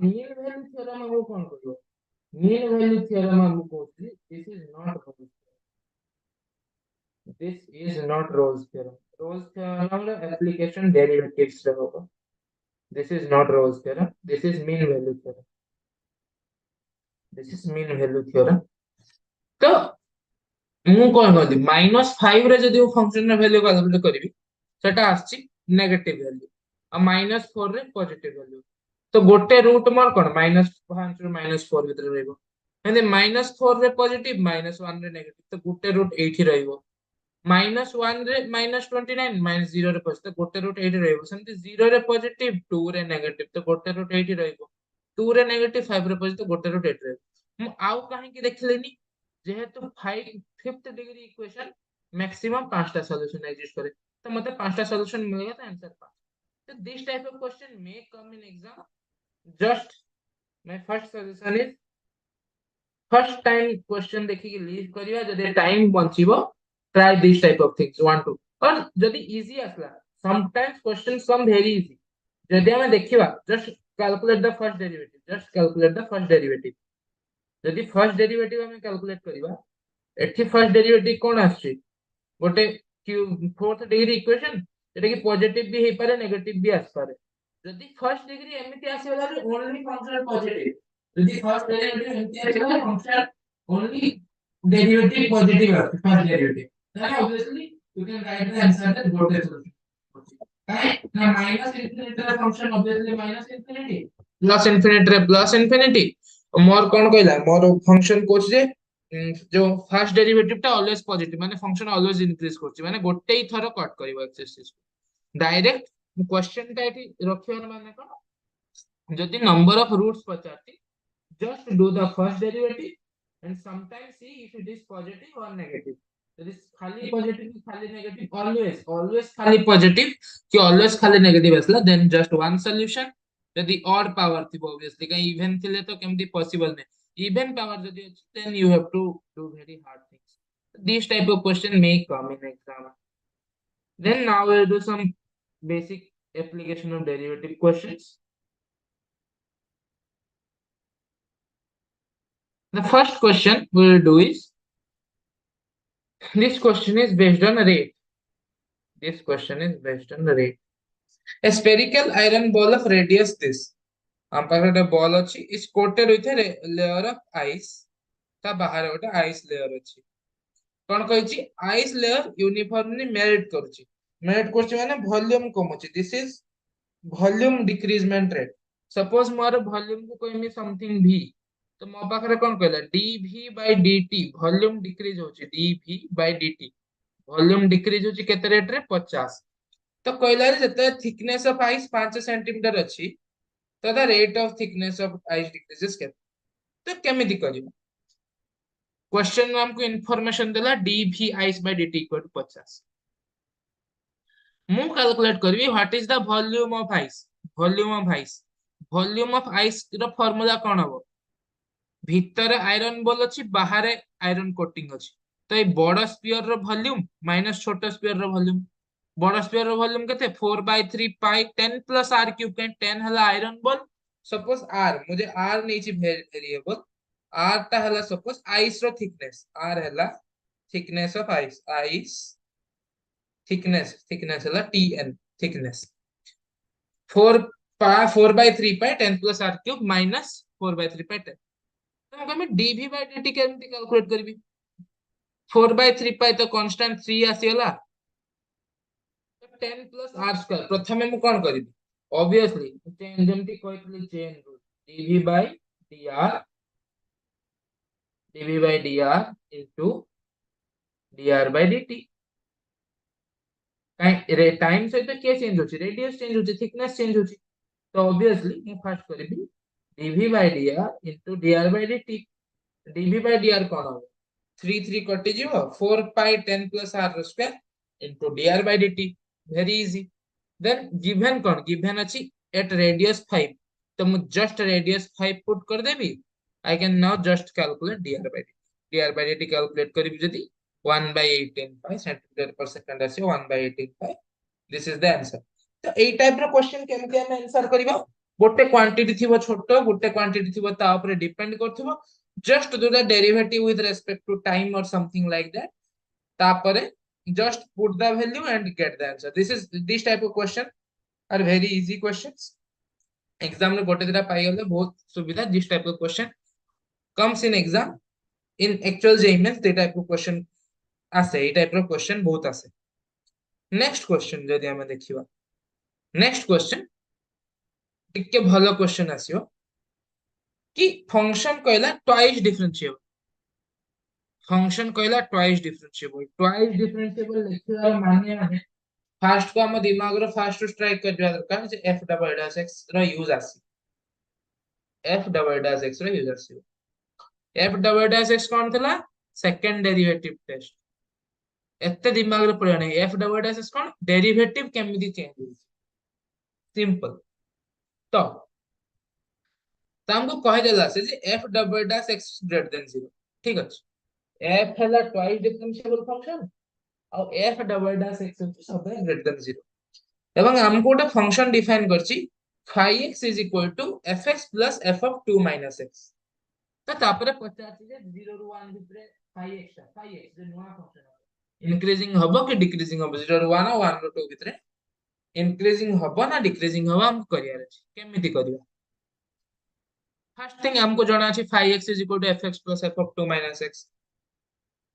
मीन वैल्यू थ्योरम हमको कोन करियो मीन वैल्यू थ्योरम हमको कहउछि this is not Rolle's theorem रे एप्लीकेशन डेरिवेटिव्स रे होगा this is not Rolle's theorem this is mean value theorem this is mean value theorem तो मु कोन कहली -5 रे जदि फंक्शन रे वैल्यू कैलकुलेट करबी सेटा आछि नेगेटिव वैल्यू आ -4 रे पॉजिटिव वैल्यू तो गोटे रूट मोर कोन -5 रु -4 भीतर रहइबो एंड -4 रे पॉजिटिव -1 रे नेगेटिव तो गोटे रूट एठी रहइबो -1 रे -29 -0 रे पॉजिटिव तो गोटे रूट एठी रहइबो सेमति 0 रे पॉजिटिव 2 रे नेगेटिव तो गोटे रूट एठी रहइबो 2 रे नेगेटिव 5 रे पॉजिटिव तो गोटे रूट एठी रहइबो मु आउ काहे कि देखलेनी जेहेतु 5th डिग्री इक्वेशन मैक्सिमम 5टा सॉल्यूशन एग्जिस्ट करे तो मतलब 5टा सॉल्यूशन मिलेगा तो answer 5 so this type of question may come in exam just my first suggestion is first time question देखि कि लीव करिया जदि time बंचिबो try this type of things one two और जदि इजी आसला sometimes questions come very easy जदि हम देखिबा just calculate the first derivative just calculate the first derivative जदि first derivative हम calculate करिबा एठी first derivative कोन आछि गोटे फोर्थ डिग्री इक्वेशन जेटा कि पॉजिटिव भी हे पारे नेगेटिव भी आस पारे यदि फर्स्ट डिग्री एमिति आसीबला ओनली फंक्शन पॉजिटिव यदि फर्स्ट डेरिवेटिव एमिति आसीबला फंक्शन ओनली डेरिवेटिव पॉजिटिव आसी first derivative then obviously you can write the answer that what is solution right now minus infinity रे function obviously minus infinity plus infinity रे प्लस infinity मोर कोन कहला मोर फंक्शन कोच जे जो फर्स्ट डेरिवेटिव टा ऑलवेज पॉजिटिव माने फंक्शन ऑलवेज इंक्रीज करछि माने गोटे ही थरो कट करबो एक्सरसाइज डायरेक्ट क्वेश्चन टा एठी रखियो माने कोन जदि नंबर ऑफ रूट्स पचाती just do the first derivative and sometimes see if it is positive or negative it is खाली positive खाली negative always खाली positive कि always खाली negative असला then just one solution यदि odd power थी obviously कहीं even थिले तो केमती possible नहीं even power यदि अछि then you have to do very hard things this type of question may come in exam then now we'll do some basic application of derivative questions. The first question we will do is this question is based on rate. This question is based on the rate. A spherical iron ball of radius this. हम पास ଗୋଟେ ball ଅଛି is coated with a layer of ice. ତା ବାହାରେ ଗୋଟେ ice layer ଅଛି. କଣ କହିଛି ice layer uniformly melt କରୁଛି. melt କରୁଛି ମାନେ volume କମୁଛି. This is volume decreasement rate. Suppose ମୋର volume को कहमी something v. तो मो पाखरे कौन कहला dv by dt volume decrease होची dv by dt volume decrease होची केते रेट रे 50 तो कहला रे जते थिकनेस ऑफ आइस 5 सेंटीमीटर अछि तो the rate of thickness of ice decreases के तो केमिति करियो क्वेश्चन में हमको इंफॉर्मेशन देला dv आइस by dt इक्वल टू 50 मु कैलकुलेट करबी what is the volume of ice volume of ice रो फार्मूला कोन हो भीतर आयरन बॉल अच्छी बाहर आयरन कोटिंग अच्छी तो ये बड़ स्पीयर रो वॉल्यूम माइनस छोट स्पीयर रो वॉल्यूम बड़ स्पीयर रो वॉल्यूम केते 4/3 पाई 10 प्लस r क्यूब के 10 हला आयरन बॉल सपोज r मुझे r नहीं ची वेरिएबल r ता हला सपोज आइस रो थिकनेस r हला थिकनेस ऑफ आइस थिकनेस हला tn thickness 4/3 pi 10 plus r cube minus 4/3 pi 10 तो हम dv by dt केमती कैलकुलेट करबी 4/3 पाई तो कांस्टेंट 3 आसीगला 10 प्लस r स्क्वायर प्रथमे मु कोन करिबी ऑब्वियसली चेन जेमति कहतली chain rule dv by dr into dr/dt time सहित के चेंज होची रेडियस चेंज होची थिकनेस चेंज होची तो ऑब्वियसली मु first करिबी dv/dr into dr/dt dv/dr कोन हो 3 3 कटि जीवो 4 पाई 10 plus r square into dr/dt very easy then given कोन given अछि at radius 5 तो मु just radius 5 put कर देबी I can now just calculate dr/dt dr/dt calculate करिबी जदी 1 by 18 pi centimeter per second आसी 1 by 18 pi this is the answer तो एई टाइप रो क्वेश्चन केमति हम आंसर करिबा गोटे क्वांटिटी थिबो छोटो गोटे क्वांटिटी थिबो ता ऊपर depend करथिबो just do the derivative with respect to time or something like that तापरे just put the value and get the answer this type of question are very easy questions exam रे गोटे दिटा पाई गले बहुत सुविधा this type of question comes in exam in actual JEE-Main ते type of question आसे ए टाइप रो क्वेश्चन बहुत आसे नेक्स्ट क्वेश्चन जदि हम देखिबा नेक्स्ट क्वेश्चन टिके भलो क्वेश्चन आसियो कि फंक्शन कहला ट्वाइस डिफरेंशिएबल लिखिबार माने फास्ट को हम दिमाग रो फास्ट स्ट्राइक कर दिया दरकार जे f डबल डैश x रो यूज आसी f डबल डैश x रो यूज आसी f डबल डैश x कोन थला सेकंड डेरिवेटिव टेस्ट एते दिमाग रे पड़े नै f डबल डैश x कोन डेरिवेटिव केमिति चेंज होई सिंपल तो हमको कह देला से जे f double dash x greater than 0 ठीक अछि f हला ट्वाइस डिफरेंशिएबल फंक्शन और f डबल डैश x होची सब ग्रेटर देन 0 एवं हमको गोटे फंक्शन डिफाइन करछि phi x is equal to fx plus f of 2 minus x तो तापरे पचाछि जे 0 रु 1 भितरे phi x जे नुवा फंक्शन इंक्रीजिंग हबो कि डिक्रीजिंग हबो 0 रु 1 और 1 रु 2 भितरे इंक्रीजिंग हबो ना डिक्रीजिंग हबो हम करियार अछि केमिति करिया फर्स्ट थिंग हमको जाना अछि phi x is equal to fx plus f of 2 minus x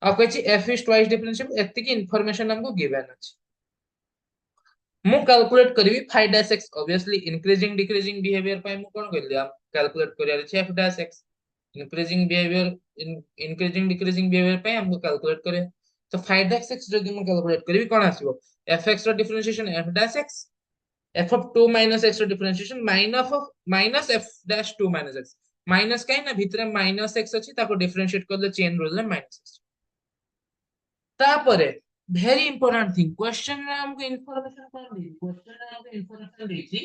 अब कहछि f is twice differentiable एति की इंफॉर्मेशन हमको गिवन अछि मु कैलकुलेट करबी phi dash x obviously increasing decreasing behaviour पाई मु कोन करली हम कैलकुलेट करियार अछि f dash x increasing behaviour increasing decreasing behaviour पाई हमको कैलकुलेट करे तो phi dash x जदि मु कैलकुलेट करबी कोन आसीबो fx रो differentiation f dash x f of 2 minus x रो differentiation minus f dash 2 minus x minus काई ना भितरे माइनस x अछि ताको डिफरेंशिएट करले चेन रूल ले माइनस x तापरे very important thing question रे हमको इंफॉर्मेशन कोन दी क्वेश्चन रे हमको इंफॉर्मेशन देछि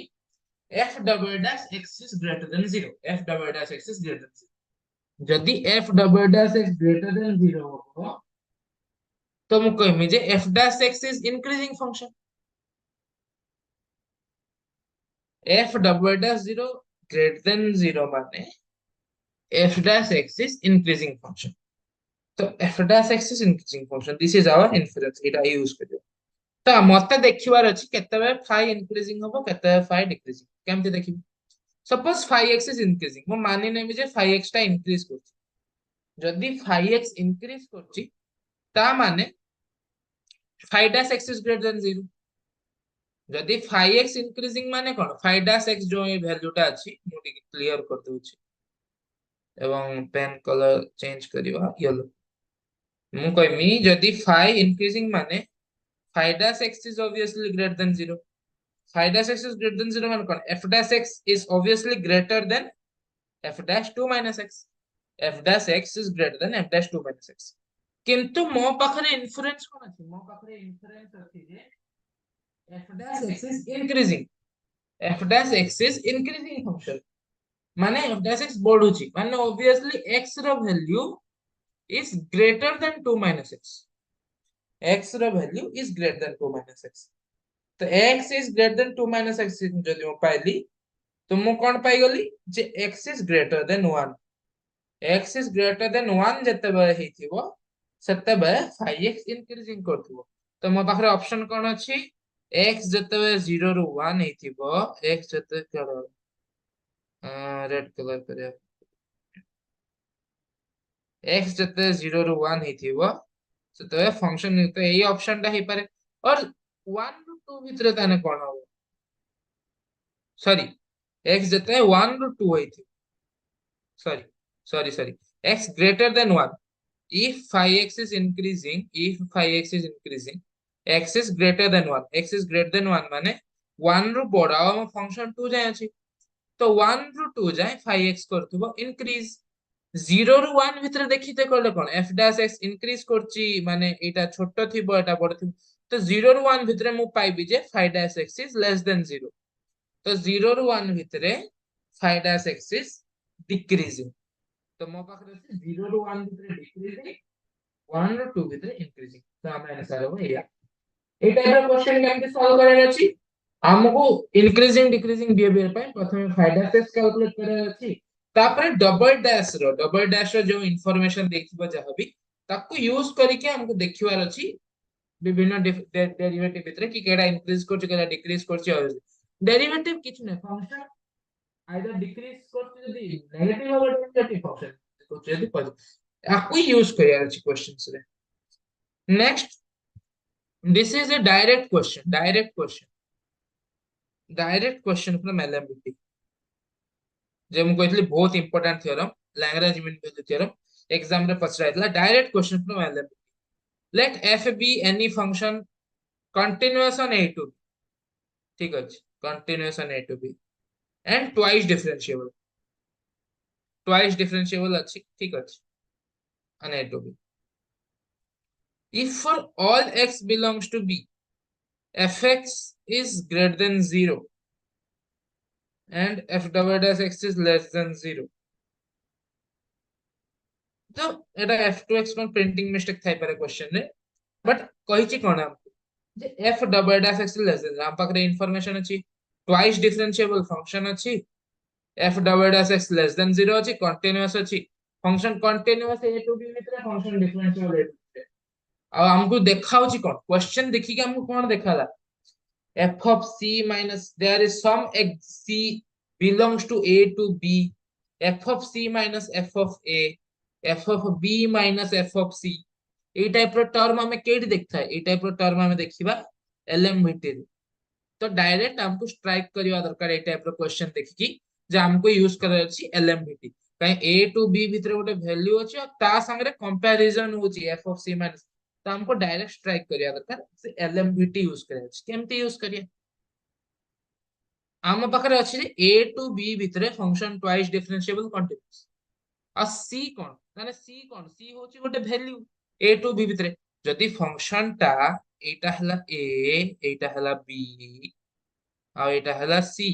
f double dash x is greater than 0 f double dash x is greater than 0 जदि f double dash x greater than 0 हो तो मु कहमी जे f dash x is increasing function f double dash 0 greater than 0 माने f dash x is increasing function तो f dash x is increasing function this is our inference एटा यूज करियो तो मते देखिबार अछि केतेबे phi इंक्रीजिंग होबो केतेबे phi डिक्रीजिंग केमते देखिबी suppose phi x is increasing मो मानि नेबी जे phi x टा इंक्रीज करछि जदि phi x इंक्रीज करछि ता माने phi dash x is greater than 0 जदि phi x इंक्रीजिंग माने कोन phi dash x जो ए वैल्यू टा अछि मु क्लियर कर दोछि एवं पेन कलर चेंज करिवा येलो मु कहमी जदि phi इंक्रीजिंग माने phi dash x is obviously greater than 0 phi dash x is greater than 0 माने कोन f dash x is obviously greater than f dash 2 minus x f dash x is greater than f dash 2 minus x किंतु मो पाखरे इन्फ्रेंस कोन अछि मो पाखरे इन्फ्रेंस अछि जे f dash x is increasing f dash x is increasing function माने f dash x बढ़ुची माने obviously x रो value is greater than 2 minus x रो value is greater than 2 minus x तो x is greater than 2 minus x जदि मो पाइली तो मु कोन पाई गली जे x is greater than 1 x is greater than 1 जते बे हेतिबो सते बे phi x इंक्रीजिंग करथिबो तो मो पाखरे ऑप्शन कोन अछि x जते बे 0 रु 1 हेतिबो x जते करो रेड कलर करिया x जते 0 रु 1 हेतिबो से फंक्शन तो यही ऑप्शन टा ही पारे और 1 ରୁ 2 ভিতরে তাने कोन हो सॉरी x जते 1 ରୁ 2 होई थी sorry sorry x greater than 1 if phi x is increasing if phi x is increasing x is greater than 1 x is greater than 1 माने 1 ରୁ बड़ा हम फंक्शन 2 जाय अछि तो 1 ରୁ 2 जाय phi x करथबो इंक्रीज 0 ରୁ 1 ভিতরে দেখিতে করলে কোন f dash x ইনক্রিজ করছি মানে এটা ছোট থিব এটা বড় থিব তো 0 ରୁ 1 ভিতরে মু পাইবি যে phi dash x is less than 0 तो 0 ରୁ 1 ଭିତରେ phi dash x is decreasing तो ମୋ ପାଖରେ ଅଛି 0 ରୁ 1 ଭିତରେ decreasing 1 ରୁ 2 ଭିତରେ increasing ତ ଆମ ଆନ୍ସର ହେବ ଏଇଆ এই টাইপର क्वेश्चन କେମିତି ସଲ୍ଭ କରିବାର ଅଛି ଆମକୁ increasing decreasing behavior ପାଇଁ ପ୍ରଥମେ phi dash x କ୍ୟାଲକୁଲେଟ କରିବାର ଅଛି ତାପରେ ଡବଲ ଡ୍ୟାଶ ର ଯୋଉ ଇନଫରମେସନ ଦେଇଥିବ ଯାହାବି ତାକୁ ୟୁଜ କରିକି ଆମକୁ ଦେଖିବାର ଅଛି ବିଭିନ୍ନ ଡେରିଭେଟିଭ ଭିତରେ କି କେଡା ଇନକ୍ରିଜ କରୁଛି କେଡା ଡିକ୍ରିଜ କରୁଛି ଆଉ ଡେରିଭେଟିଭ କିଛି ନାହିଁ ଫंक्शन आइदर डिक्रीज करते जदी नेगेटिव होगा डेरिवेटिव फंक्शन करते जदी पॉजिटिव आकु यूज करियार अछि क्वेश्चंस रे next this is a direct question from LMVT जे मु कहतली बहुत important theorem Lagrange mean value theorem exam रे पछराइतला direct question from LMVT let f be any function continuous on a to ठीक अछि continuous on a to b and twice differentiable अच्छी ठीक अच्छे on a to b if for all x belongs to b fx is greater than 0 and f double dash x is less than 0 तो एटा f2x कोन प्रिंटिंग मिस्टेक थाई पारे क्वेश्चन रे बट कहिची कोन हमको जे f double dash x is less than हम पाखरे इंफॉर्मेशन अछि ट्वाइस डिफरेंशिएबल फंक्शन अछि f double dash x less than 0 अछि कंटीन्यूअस अछि function continuous a to b भितरे फंक्शन डिफरेंशिएबल a आ हमको देखाउची कोन क्वेश्चन देखि के हमको कोन देखाला f of c minus there is some x c belongs to a to b f of c minus f of a f of b minus f of c এই টাইপର ଟର୍ମ ଆମେ କେଠି ଦେଖିଥାଏ এই টাইପର ଟର୍ମ ଆମେ ଦେଖିବା एलएमवीटी ରେ तो डायरेक्ट हमको स्ट्राइक करवा दरकार ए टाइप रो क्वेश्चन देखि जे हमको यूज करर अछि एलएमवीटी काई ए टू बी भितर गोटे वैल्यू अछि और ता संगे कंपैरिजन होछि एफ ऑफ सी माइनस तो हमको डायरेक्ट स्ट्राइक करवा दरकार से एलएमवीटी यूज करे अछि केमती यूज करिया आम पाखरे अछि जे ए टू बी भितर फंक्शन ट्वाइस डिफरेंशिएबल कंटीन्यूअस आ सी कोन माने सी होछि गोटे वैल्यू ए टू बी भितर जदि फंक्शन ता एटा हला ए एटा हला बी आ एटा हला सी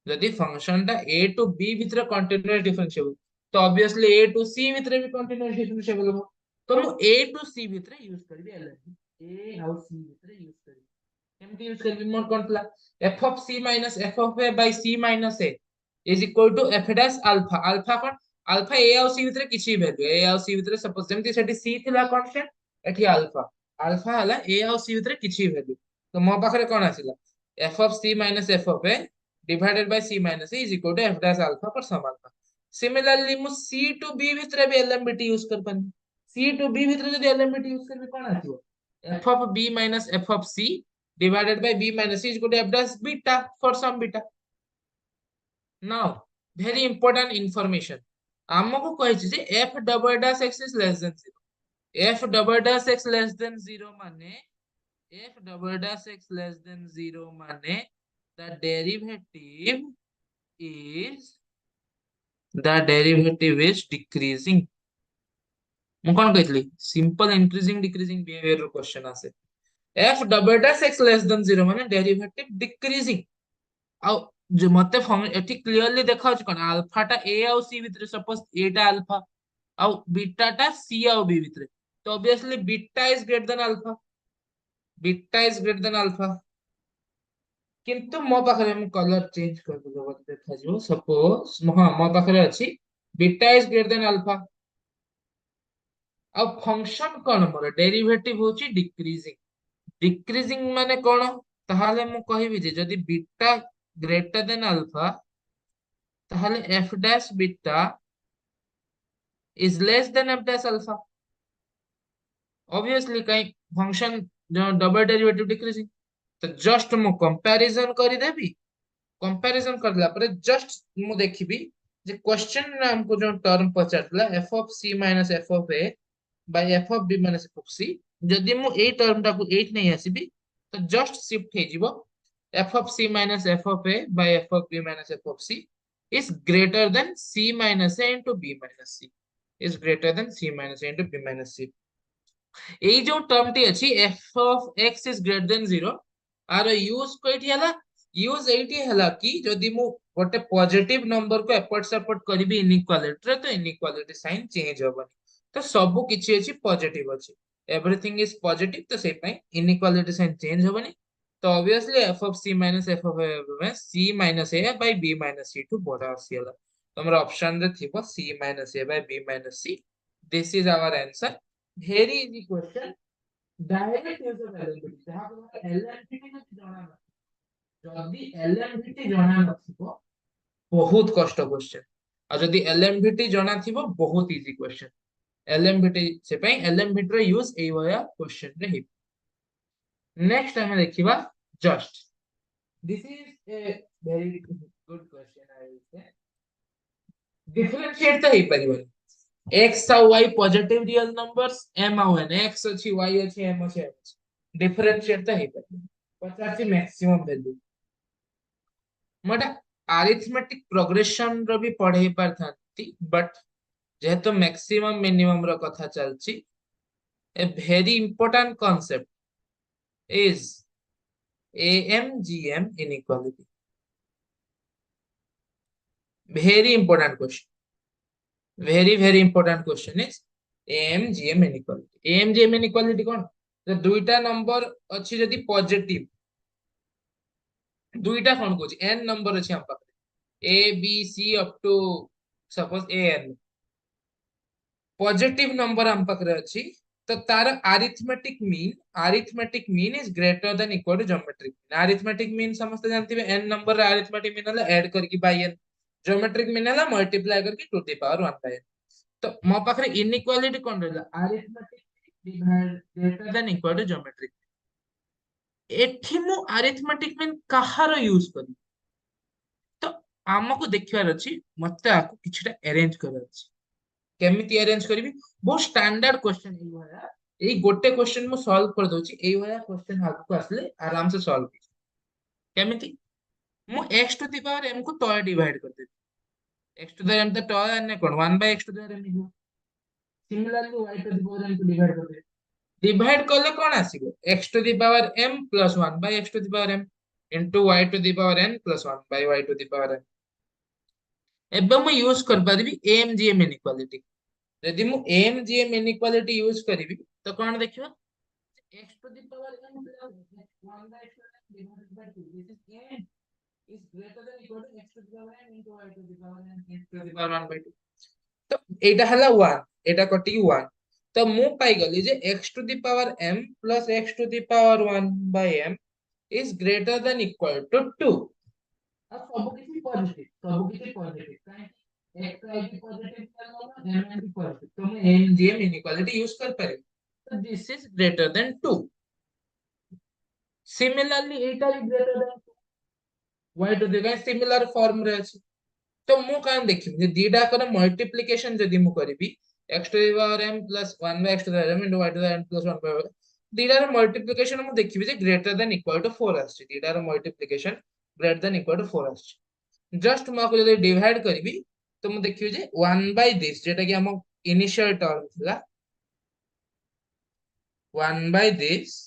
जदि फंक्शन टा a टू b भितर कंटीन्यूअस डिफरेंशिएबल तो ऑब्वियसली a टू c भितर भी कंटीन्यूअस डिफरेंशिएबल हो तो मु a टू c भितर यूज करबी एलएमवी a और c भितर यूज करबी केमती यूज करबी मोर कोनतला f of c minus f of a by c minus a is equal to f dash alpha alpha cone alpha a और c भितर किछि वैल्यू a और c भितर सपोज जेमती सेठी c थिला कांस्टेंट एठी अल्फा अल्फा हला a और c भितर किछि वैल्यू तो मो पाखरे कोन आसिला f of c minus f of a divided by c minus a is equal to f dash alpha पर सम alpha सिमिलरली मु c to b भितर भी एलएमबीटी यूज कर पानी c to b भितर जदी एलएमबीटी यूज करबी कोन आथिबो f of b minus f of c divided by b minus c is equal to f dash beta for some beta now very important information हमको कहि जे f double dash x is less than 0 f double dash x less than 0 माने f double dash x less than 0 माने the derivative is decreasing मु कोन कहतली सिंपल इंक्रीजिंग डिक्रीजिंग बिहेवियर रो क्वेश्चन आसे f double dash x less than 0 माने डेरिवेटिव डिक्रीजिंग आ जो मते एठी क्लियरली देखाउछ कोन अल्फा टा a और c भितर सपोज a टा अल्फा आ बीटा टा c और b भितर तो obviously beta is greater than alpha किंतु मो पाखरे हम कलर चेंज कर देबो देखा जो सपोज हां मो पाखरे अछि beta is greater than alpha अब फंक्शन कोन मोर डेरिवेटिव होची डिक्रीजिंग माने कोन ताहाले मु कहिबी जे जदी बीटा ग्रेटर देन अल्फा ताहाले f dash beta is less than f dash alpha obviously कहीं फंक्शन डबल डेरिवेटिव डिक्रीजिंग, तो जस्ट मु कंपैरिजन कर देबी। कंपैरिजन करला पर जस्ट मु देखिबी जे क्वेश्चन रे हमको जो टर्म पचारला f of c minus f of a by f of b minus f of c, जदि मु ए टर्म टाको 8 नहीं आसीबी तो जस्ट शिफ्ट हे जीवो f of c minus f of a by f of b minus f of c is greater than c minus a into b minus c, is greater than c minus a into b minus c. এই जो टर्म टी अछि f of x is greater than 0 आर यूज कोइठी हला, यूज एठी हला कि जदि मु गोटे पॉजिटिव नंबर को एपट सपट करबी इनइक्वालिटी रे तो इनइक्वालिटी साइन चेंज होबनी, तो सब किछि अछि पॉजिटिव अछि, एवरीथिंग इज पॉजिटिव, तो सेहि पई इनइक्वालिटी साइन चेंज होबनी। तो obviously f of c minus f of a में c minus a by b minus c टू बड़ा आसीला, तो हमर ऑप्शन रे थिबो c minus a by b minus c. This is our answer. very easy question, direct use of LMVT जहां पर LMVT न जाना न, जदी LMVT जाना नथिबो बहुत कष्ट क्वेश्चन, आ जदी LMVT जाना थिबो बहुत इजी क्वेश्चन। LMVT से पई LMVT रो यूज एई होया क्वेश्चन रे ही। नेक्स्ट हम देखिबा just, this is a very good question I will say. Differentiate तो हे परिबो एक्स और y positive real numbers m और एन, एक्स अछि वाई अछि एम अछि एन अछि, डिफरेंशिएट तो हे पर पचासी मैक्सिमम वैल्यू मोटा अरिथमेटिक प्रोग्रेशन रो भी पढ़े पारथांती, बट जेहेतु मैक्सिमम मिनिमम रो कथा चलची, a very important concept is AMGM inequality, very important question, very important question is AMGM inequality। AMGM inequality कौन, तो दुईटा नंबर अच्छी जदि पॉजिटिव, दुईटा कौन कहूँ एन नंबर अच्छे हम पाखे A B C up to suppose A N, positive number हम पाखे अच्छी, तो तार arithmetic mean is greater than equal to geometric mean. Arithmetic mean समझते जानते हैं एन नंबर अरिथमेटिक मीन है ऐड करके बाय एन, ज्योमेट्रिक मीन है मल्टीप्लाई करके to the power 1 by N. तो मो पाखे इनइक्वालिटी कौन रहला arithmetic divide greater than equal to geometric. एठी मु अरिथमेटिक मीन कहार यूज करी, तो आमको देखिबार अछि मते आको किछटा अरेंज करबार अछि, केमिति अरेंज करबी बहुत स्टैंडर्ड क्वेश्चन एई होया, एई गोटे क्वेश्चन मु सॉल्व कर दोची, एई होया क्वेश्चन आगु आसले आराम से सॉल्व कर। केमिति मु x to the power m को तळे डिवाइड कर देबी, x टू द m त तळे अन्य कोन 1 by x to the m हो, similarly y to the power m को डिवाइड कर देबी, डिवाइड करले कोन आसीबो x to the power m plus 1 by x to the power m into y to the power n plus 1 by y to the power n। एबे मु यूज कर परबी AMGM इनइक्वालिटी, यदि मु AMGM इनइक्वालिटी यूज करबी तो कोन देखिबा x to the power n plus 1 by x divided by 2, this is n is greater than equal to x to the power n into y to the power n x to the power 1 by 2। तो एटा हला 1, एटा कटी 1, तो मु पाई गली जे x to the power m plus x to the power 1 by m is greater than equal to 2। अब सब किसी पॉजिटिव काहे x का भी पॉजिटिव चलो m भी पॉजिटिव, तो मैं AMGM इनइक्वालिटी यूज कर पारे, तो this is greater than 2। Similarly एटा भी greater than y to the power similar form रे अछि, तो मु कान देखिबी जे दीटा कर मल्टीप्लिकेशन जदी मु करबी x to the power m plus 1 by x to the power m into y to the n plus 1 by दीटा र मल्टीप्लिकेशन मु देखिबी जे ग्रेटर देन इक्वल टू 4 आछि, दीटा र multiplication greater than equal to 4 आछि। जस्ट मु को जदी डिवाइड करबी तो मु देखिबी जे 1 बाय दिस जेटा कि हम इनिशियल टर्म थिला 1 बाय दिस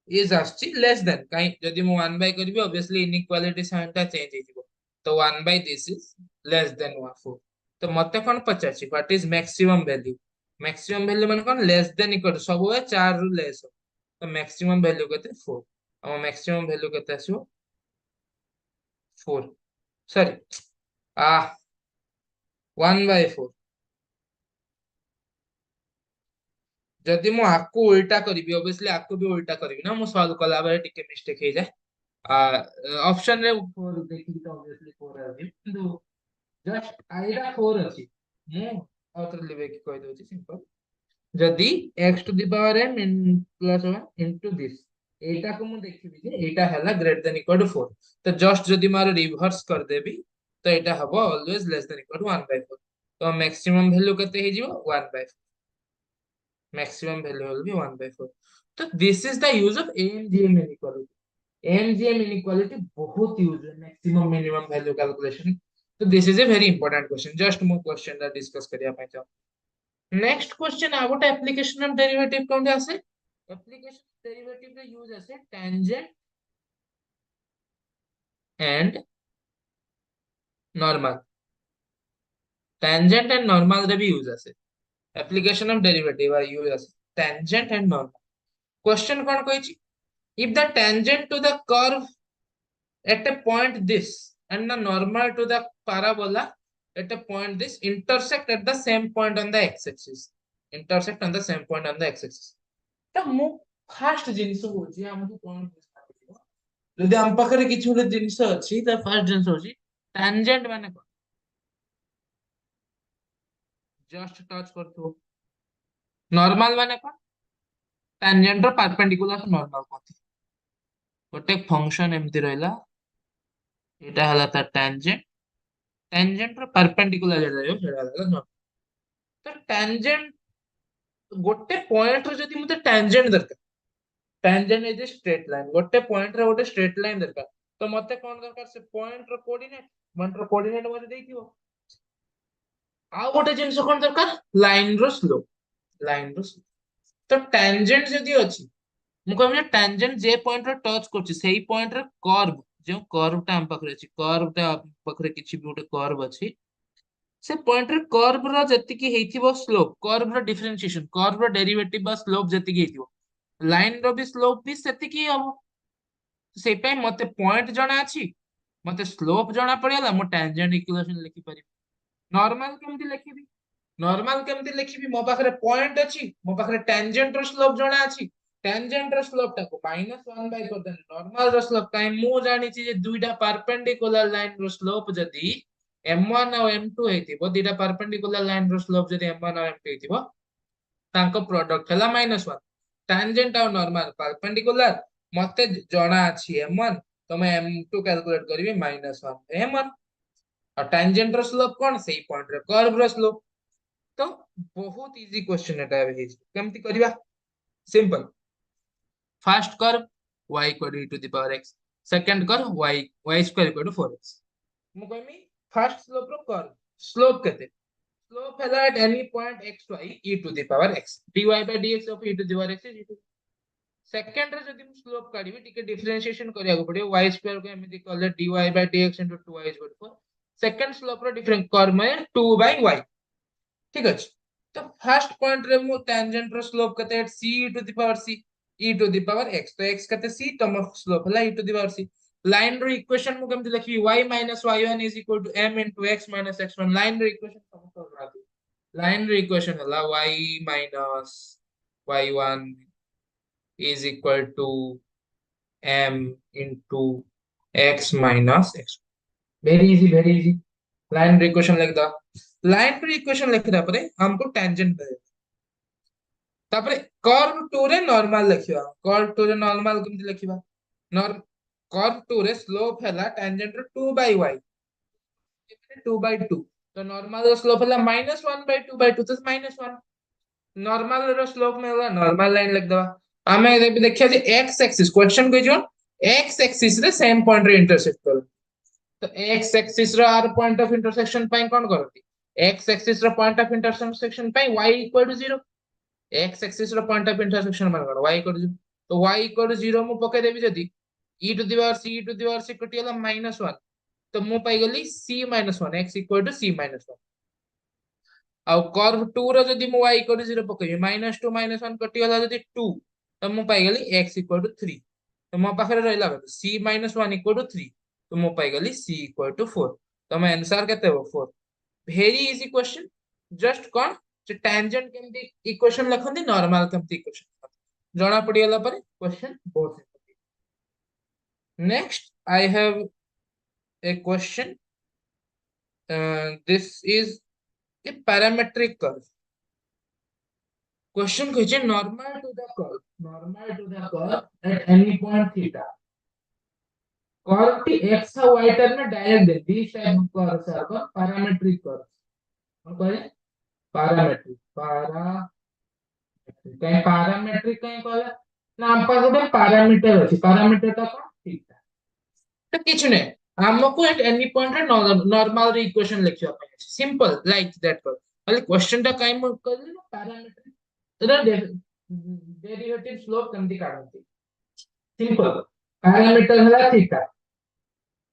इज आछि लेस देन, काई जदी मु 1 बाय करबी ऑब्वियसली इनइक्वालिटी साइन ता चेंज हे जिवो, तो 1 by this is less than 4। तो मते कौन पचाची what is maximum value, maximum value माने कौन लेस देन इक्वल टू सब है 4 रु लेस हो, तो मैक्सिमम वैल्यू केते 4, हम मैक्सिमम वैल्यू केते आसीबो 4, सॉरी आ 1 by 4। जदी मु आकु उल्टा करबी ऑब्वियसली आकु भी उल्टा करबी ना, मु सॉल्व कला बेले टिके मिस्टेक हे जाय, ऑप्शन रे 4 देखि तो ऑब्वियसली 4 आबी, किंतु जस्ट आईडा 4 अछि मु आउटर लिबे की कहि दोछि सिंपल जदि x to the power m n plus 1 into this एटा को मु देखिबि जे एटा हला ग्रेटर देन इक्वल टू 4 तो जस्ट जदि मार रिवर्स कर देबी तो एटा हबो always less than equal to 1/4 तो मैक्सिमम वैल्यू कते हे जिवो 1/4 मैक्सिमम वैल्यू विल बी 1/4 तो this is the use of MGM inequality MGM inequality बहुत यूज है मैक्सिमम मिनिमम वैल्यू कैलकुलेशन तो this is a very important question just मो क्वेश्चन दा डिस्कस करिया पाई नेक्स्ट क्वेश्चन आ गोटे एप्लीकेशन ऑफ डेरिवेटिव कोन आसे एप्लीकेशन डेरिवेटिव रे यूज आसे tangent and normal tangent and normal रे भी यूज आसे एप्लीकेशन ऑफ डेरिवेटिव आर यूज आसे टेंजेंट एंड नॉर्मल क्वेश्चन कोन कहिछि if the tangent to the curve at a point this and the normal to the parabola at a point this intersect at the same point on the x-axis intersect on the same point on the x-axis तो मु फास्ट जिंस होची हमकु कोन যদি ଆମ ପାଖରେ କିଛି ଗୋଟେ ଜିନିଷ ଅଛି ତା ଫାର୍ଷ୍ଟ ଜିନିଷ ହଉଛି ଟାଞ୍ଜେଣ୍ଟ ମାନେ କଣ ଜଷ୍ଟ ଟଚ୍ କରୁଥିବ ନର୍ମାଲ ମାନେ କଣ ଟାଞ୍ଜେଣ୍ଟ ର ପରପେଣ୍ଡିକୁଲାର ନର୍ମାଲ କହନ୍ତି ଗୋଟେ ଫଂକ୍ସନ ଏମିତି ରହିଲା ଏଟା ହେଲା ତା ଟାଞ୍ଜେଣ୍ଟ ଟାଞ୍ଜେଣ୍ଟ ର ପରପେଣ୍ଡିକୁଲାର ଯେଟା ରହିବ ସେଟା ହେଲା ନର୍ମାଲ ତ ଟାଞ୍ଜେଣ୍ଟ ଗୋଟେ ପଏଣ୍ଟ ର ଯଦି ମତେ ଟାଞ୍ଜେଣ୍ଟ ଦରକାର ଟାଞ୍ଜେଣ୍ଟ ଇଜ ଷ୍ଟ୍ରେଟ ଲାଇନ ଗୋଟେ ପଏଣ୍ଟ ର ଗୋଟେ ଷ୍ଟ୍ରେଟ ଲାଇନ ଦରକାର ତ ମତେ କଣ ଦରକାର ସେ ପଏଣ୍ଟ ର କୋଅର୍ଡିନେଟ ମତେ ଦେଇଥିବ ଆଉ ଗୋଟେ ଜିନିଷ କଣ ଦରକାର ଲାଇନ ର ସ୍ଲୋପ ତ ଟାଞ୍ଜେଣ୍ଟ ଯଦି ଅଛି ମୁଁ କହିବି ଯେ ଟାଞ୍ଜେଣ୍ଟ ଯେ ପଏଣ୍ଟ ରେ ଟଚ୍ କରୁଛି ସେଇ ପଏଣ୍ଟ ରେ କର୍ଭ ଯେଉଁ କର୍ଭ ଟା ଆମ ପାଖରେ ଅଛି କର୍ଭ ଟା ଆମ ପାଖରେ କିଛି ବି ଗୋଟେ କର୍ଭ ଅଛି ସେ ପଏଣ୍ଟ ରେ କର୍ଭ ର ଯେତିକି ହେଇଥିବ ସ୍ଲୋପ କର୍ଭ ର ଡିଫରେନ୍ସିଏସନ କର୍ଭ ର ଡେରିଭେଟିଭ ବା ସ୍ଲୋପ ଯେତିକି ହେଇଥିବ ଲାଇନ ର ବି ସ୍ଲୋପ ବି ସେତିକି ହବ ସେଇ ପାଇଁ ମତେ ପଏଣ୍ଟ ଜଣା ଅଛି ମତେ ସ୍ଲୋପ ଜଣା ପଡିଗଲା ମୁଁ ଟାଞ୍ଜେଣ୍ଟ ଇକ୍वेସନ ଲିଖିପାରିବି नॉर्मल केमती लिखिबी नॉर्मल केमती लिखिबी मो पाखरे पॉइंट अछि मो पाखरे टेंजेंट रो स्लोप जणा अछि टेंजेंट रो स्लोप टाको -1 कर देन नॉर्मल रो स्लोप काई मु जानि छि जे दुईटा परपेंडिकुलर लाइन रो स्लोप जदी m1 और m2 हेतिबो दुईटा परपेंडिकुलर लाइन रो स्लोप जदी m1 और m2 हेतिबो तांको प्रोडक्ट हला -1 टेंजेंट और नॉर्मल परपेंडिकुलर मते जणा अछि m1 तो मैं m2 कैलकुलेट करबी -1 m1 और टेंजेंट रो स्लोप कोन सेही पॉइंट रे कर्व रो स्लोप तो बहुत इजी क्वेश्चन एटा हे केमती करबा simple first curve y equal to the power x second curve y square equal to 4x मु कहमी फर्स्ट स्लोप रो कर्व स्लोप केते स्लोप हैला at any point xy e to the power x dy by dx of e to the power x is e to second रे जदी मु स्लोप काढिबी टिके डिफरेंशिएशन करिया को पड़ियो y स्क्वायर को एमिति कले dy by dx 2y is equal to 4 second slope रो डिफरेंट कर्व में 2 by y ठीक अछि तो फर्स्ट पॉइंट रे मु टेंजेंट रो स्लोप कते c to the power c e to the power x तो x कते c तम स्लोप हला e to the power c line रो इक्वेशन मु केमति लिखि y y1 is equal to m into x x1 line रो इक्वेशन समझ राखी लाइन रो इक्वेशन हला y y1 is equal to m into x minus x very easy line रो इक्वेशन लिख दा लाइन रो इक्वेशन लिखला परे हमको टेंजेंट मिले तापरे कर्व 2 रे नॉर्मल लिखिबा कर्व 2 रे नॉर्मल केमति लिखिबा नॉर कर्व 2 रे स्लोप हैला tangent row 2 by y 2 by 2 तो नॉर्मल रो स्लोप हैला -1 by 2 by 2 तो -1 नॉर्मल रो स्लोप में होला नॉर्मल लाइन लिख दवा हमें देखिया जे x एक्सिस क्वेश्चन को जो x एक्सिस रे सेम पॉइंट रे इंटरसेक्ट कर तो x एक्सिस रो आर पॉइंट ऑफ इंटरसेक्शन पाई कोन करती x एक्सिस रो पॉइंट ऑफ इंटरसेक्शन पाई y equal to 0 x axis रो पॉइंट ऑफ इंटरसेक्शन मान कोन y इक्वल टू 0 तो y इक्वल टू 0 मु पके देबी जदी e to the power c e to the power c कटियला -1 तो मु पाई गली c -1 x equal to c -1 आउ कर्व 2 रो जदी मु y इक्वल टू 0 पकेबी -2 -1 कटियला जदी 2 तो मु पाई गली x इक्वल टू 3 तो मो पाखरे रहला c -1 इक्वल टू 3 तो मु पाई गली c इक्वल टू 4 तो मैं आंसर केते हो 4 वेरी इजी क्वेश्चन जस्ट कोन जे टेंजेंट केमती इक्वेशन लिखंदी नॉर्मल केमती इक्वेशन जणा पडियला पर क्वेश्चन बहुत simple next I have a question this is a parametric curve क्वेश्चन कहिचे normal to the curve at any point theta curve टी एक्स और वाई टर्म में डायरेक्ट दे this type of curves are called parametric curves और कहे पैरामीट्रिक कहीं पैरामीट्रिक कहीं कहला ना हम पास गोटे पैरामीटर अछि पैरामीटर ता कोन थीटा तो किछ नै हमको एट एनी पॉइंट रे नॉर्मल रे इक्वेशन लिखियो पे सिंपल लाइक दैट कर खाली क्वेश्चन टा काई म कहली ना पैरामीटर रे डेरिवेटिव स्लोप केमती काढंती सिंपल पैरामीटर हला थीटा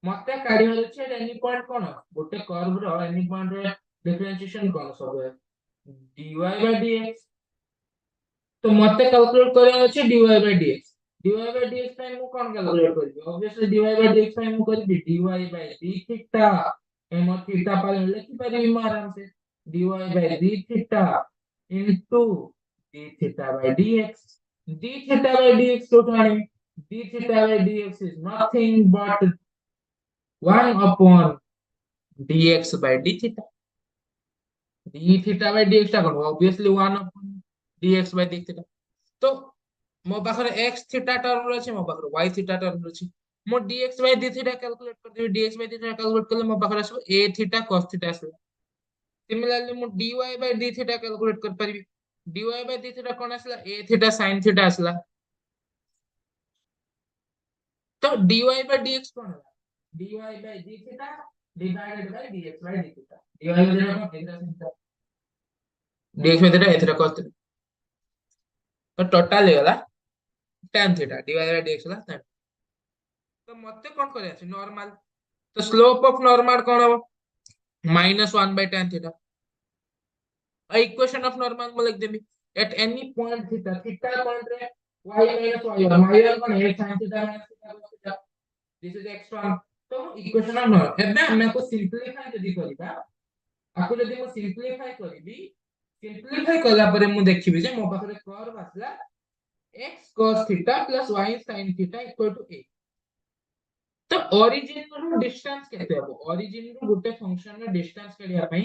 मते काढियो छै एनी पॉइंट कोन गोटे कर्व रो एनी पॉइंट रे डिफरेंशिएशन कोन सब dy by dx तो मते कैलकुलेट करन अछि dy by dx dy by dx ପାଇଁ ମୁଁ କଣ कैलकुलेट କରିବି obviously dy by dx ପାଇଁ ମୁଁ କରିବି dy by d थीटा एम थीटा पर लिखि परिबी ମୁଁ आराम से dy by d theta into d theta by dx d theta by dx को आनी d theta by dx is nothing but 1 upon dx by d theta d theta by dx टा कौन obviously 1 upon dx by d theta तो मो पाखरे x थीटा टर्म अछि मो पाखरे y थीटा टर्म अछि मो dx by d theta calculate कर देबी dx by d theta calculate करले मो पाखरे आसो a थीटा cos थीटा आसो सिमिलरली मो dy by d theta calculate कर परिबी dy by d थीटा कोन आसला a थीटा sin थीटा आसला तो dy by dx कोन होला dy by d theta divided by dx by d theta dy by d cone theta theta dx by theta a theta cos theta तो टोटल हे होला tan theta divided by dx होला tan तो मते कोन करे अछि नॉर्मल तो स्लोप ऑफ नॉर्मल कोन हो -1/tan theta equation of normal में लिख देबी eight any point theta theta point रे y minus y1 कोन है sin theta minus theta cos theta this is x1 तो इक्वेशन ऑफ नॉर्मल एबे हम को सिंपलीफाई जदी करबा आको जदी मो सिंपलीफाई करबी सिंपलीफाई कला परे मु देखिबी जे मो पाखरे कर्व आसला x cos theta plus y sin theta equal to a तो ओरिजिन रो डिस्टेंस केते हबो ओरिजिन रो गुटे फंक्शन रो डिस्टेंस करिया पई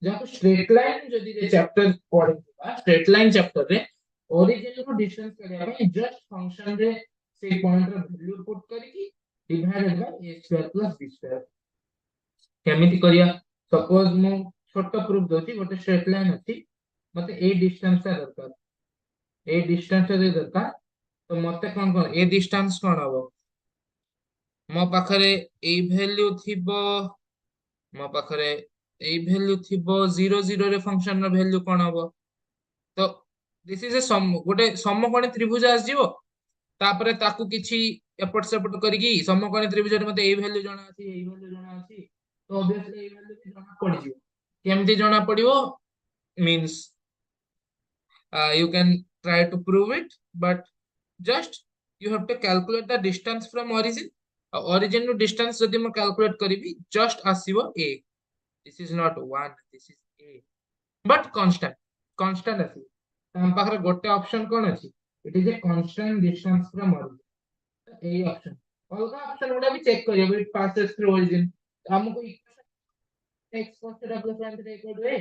जाको स्ट्रेट लाइन जदी रे चैप्टर पढिबा स्ट्रेट लाइन चैप्टर रे ओरिजिन रो डिस्टेंस करिया पई जस्ट फंक्शन रे से पॉइंट रो वैल्यू पुट करिकी divided by a square plus b square केमिति करिया सपोज मु छोटो प्रूफ दोची गोटे स्ट्रेट लाइन अछि मते ए डिस्टेंस ता दरकार ए डिस्टेंस ता दरकार तो मते कोन कोन ए डिस्टेंस कोन हबो मो पाखरे ए वैल्यू थिबो मो पाखरे ए वैल्यू थिबो 0 0 रे फंक्शन रो वैल्यू कोन हबो तो दिस इज ए सम गोटे समकोणी त्रिभुज आस जीवो तापरे ताकू किछि एपट सेपट करिकी समकोणी त्रिभुज रे मते ए वैल्यू जणा अछि ए वैल्यू जणा अछि तो ऑब्वियसली ए वैल्यू भी जणा पड़ी जीवो केमती जणा पड़िबो means you can try to prove it but just you have to calculate the distance from origin origin to distance जदि मैं calculate करिबी just आसीबो a this is not 1 this is a but constant आसी हम पाखरे गोटे ऑप्शन कोन अछि it is a constant distance from origin a option अलगा ऑप्शन गुडा भी चेक करियो it passes through origin हमको equation x cos theta plus sin theta equal to a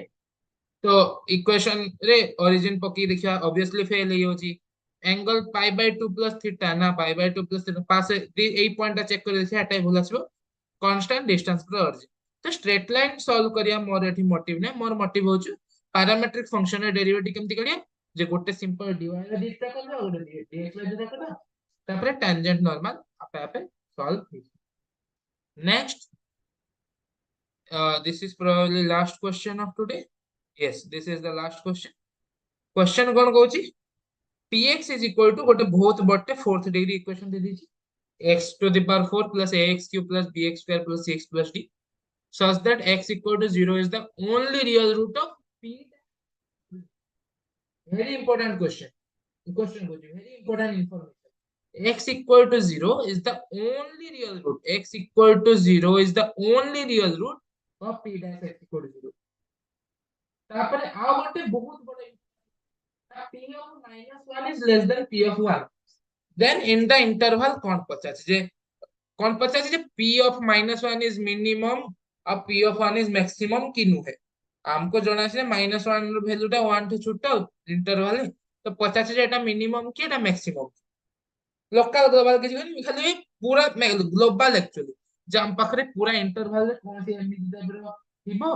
तो इक्वेशन रे ओरिजिन पकी देखिया ऑब्वियसली फेल ही होची angle pi by 2 plus theta ना pi by 2 plus theta pass a point check कर देखिया एटा भूल आसीबो कांस्टेंट डिस्टेंस पर ओरिजिन तो स्ट्रेट लाइन सॉल्व करिया मोर एठी मोटिव ने मोर मोटिव होछु पैरामीट्रिक फंक्शन रे डेरिवेटिव केमति करिया जे गोटे सिंपल डिवाइड बाय दिस टा करबा गोटे dx बाय दिस करबा तापरे टेंजेंट नॉर्मल आपे आपे सॉल्व हो next this is probably last question of today. Yes, this is the last question. Question कौन कहूची px is equal to गोटे बहुत बड़े फोर्थ डिग्री इक्वेशन दे दीजिए x to the power 4 plus ax cube plus bx square plus cx plus d such that x equal to 0 is the only real root of p. Very important question. Question very important information. X equal to 0 is the only real root. X equal to 0 is the only real root of p dash x equal to 0. तापरे आ गोटे बहुत बड़े p of -1 is less than p of 1 then in the interval कौन पचाछ जे कौन पचाछ जे p of -1 is minimum और p of 1 is maximum कि नु है हमको जना से -1 भैल्यूटा 1 ठू छुट इंटरवल तो पचास एटा मिनिमम कि एटा मैक्सिमम लोकल ग्लोबल किसी को खाली पूरा ग्लोबल एक्चुअली जे हम पाखरे पूरा इंटरवल रे कोन सी एमडी टाइप थिबो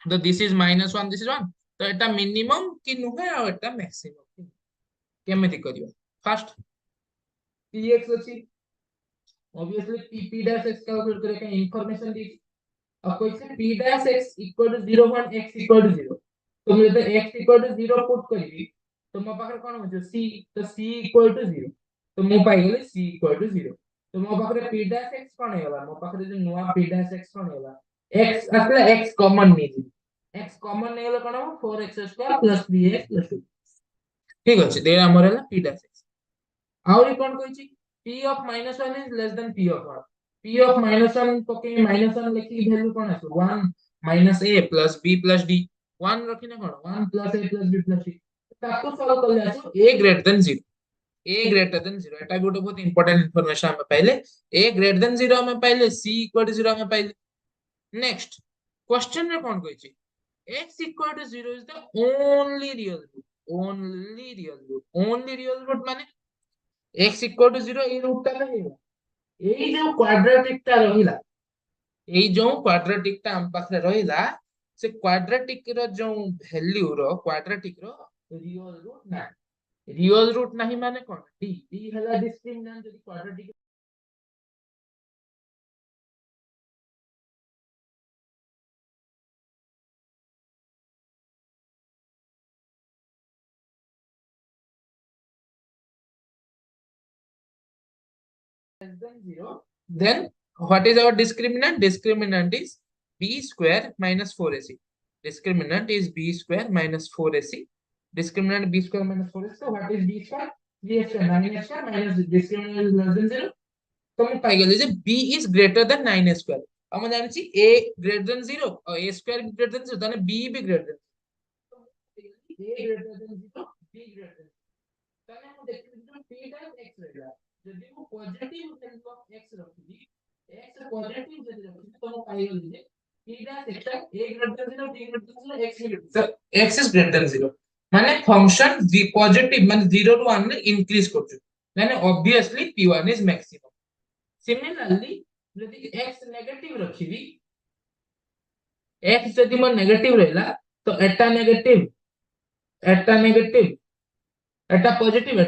तो दिस इज -1 दिस इज 1 तो एटा मिनिमम कि नुहे आ एटा मैक्सिमम केमिति करियो फर्स्ट px अछि obviously p dash x calculate करे का इंफॉर्मेशन दी अब कोई से p dash x equal to 0 1 x equal to 0 तो मुझे तो x इक्वल टू 0 पुट करी तो मो पाखरे कोन हो c तो c इक्वल टू 0 तो मो पाई गेले c इक्वल टू 0 तो मो पाखरे p डैश x कोन हेला मो पाखरे जो नुवा p डैश x कोन हेला x असला x कॉमन नहीं x कॉमन नहीं हेला कोन हो 4x square plus 3x plus 2 ठीक अछि दे हमर हेला p डैश x आउरी कोन कहै छी p of -1 is less then p of 1 p of -1 तो के -1 लिखी वैल्यू कोन आसो 1 -a plus b plus d 1 रखिना कोन 1 plus a plus b plus c ताको सॉल्व कर ले आसो a greater than 0 a greater than 0 एटा गोटे बहुत इंपोर्टेंट इंफॉर्मेशन हम पहले a ग्रेटर देन 0 हम पहले c इक्वल टू 0 हम पहले नेक्स्ट क्वेश्चन में कोन कहै छी x equal to 0 is the only real root only real root only real root माने x इक्वल टू 0 ए रूट टा रहेगा एई जो क्वाड्रेटिक टा रहिला एई जो क्वाड्रेटिक टा हम पाखरे रहिला से क्वाड्रेटिक रो जो वैल्यू रो क्वाड्रेटिक रो रियल रूट ना रियल रूट नहीं माने कोन d d हला डिस्क्रिमिनेंट जदी quadratic less than 0 then what is our discriminant discriminant is b square minus 4ac discriminant is b square minus 4ac discriminant b square minus 4ac so what is b square 3 square 9 square minus discriminant is less than 0 तो मैं पाई गेली जे b is greater than 9 square अब मैं जानि छी a greater than 0 और a square भी greater than 0 ताने b भी greater than 0 a greater than 0 b greater than ताने हम देखि जो p टाइम x रहेगा यदि वो positive value of x रखिबी x positive यदि रखिबी तो हम पाई गेली जे p dash x a greater than 0 b greater than 0 x greater so x is greater than 0 माने फंक्शन v पॉजिटिव माने 0 टू 1 ने इंक्रीज करछु माने obviously p1 is maximum similarly यदि x नेगेटिव रखिबी x यदि mo नेगेटिव रहला तो एटा नेगेटिव एटा पॉजिटिव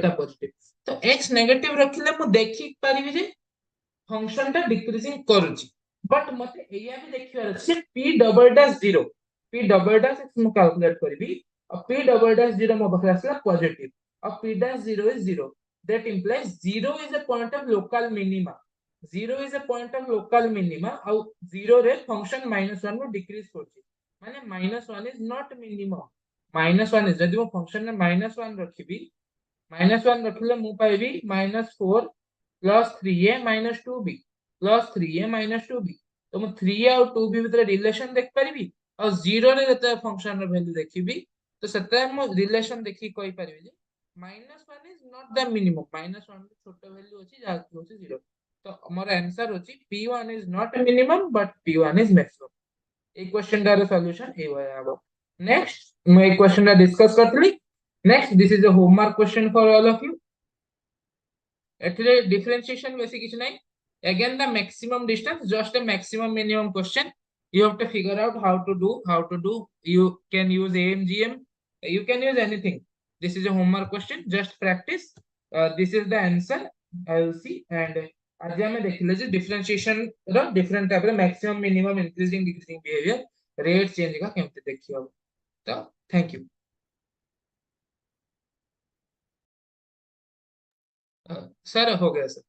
तो x नेगेटिव रखिले मु देखि परिबी जे फंक्शन टा डिक्रीजिंग करूची बट मते एया भी देखिवार अछि p double dash 0 p double dash x मु कैलकुलेट करबी और p डबल डैश 0 मो बखरा असला पॉजिटिव और p dash 0 is 0 that implies 0 is a point of local minima 0 is a point of local minima और 0 रे फंक्शन -1 रो डिक्रीज करची माने -1 is not minimum -1 is जदि वो फंक्शन में -1 रखिबी -1 रखिले मु पाइबी -4 plus 3a minus 2b plus 3a minus 2b तो मु 3a और 2b भीतर रिलेशन देख परिबी और 0 रे जते फंक्शन रो वैल्यू देखिबी तो सते मु रिलेशन देखि कहि परिबी जे -1 इज नॉट द मिनिमम -1 छोटो वैल्यू अछि जा होछि 0 तो हमारा आंसर होछि p1 is not minimum but p1 is maximum ए क्वेश्चन दार सॉल्यूशन ए होया आबो नेक्स्ट मैं क्वेश्चन डिस्कस करतली next this is a homework question for all of you एथिरे डिफरेंशिएशन बेसी किछ नै again the maximum distance just a maximum minimum question you have to figure out how to do you can use amgm you can use anything this is a homework question just practice this is the answer I will see and आज हमें देखिले जे डिफरेंशिएशन रो डिफरेंट टाइप रो maximum minimum increasing decreasing behaviour rate change का केमते देखियो तो थैंक यू सर हो गया सर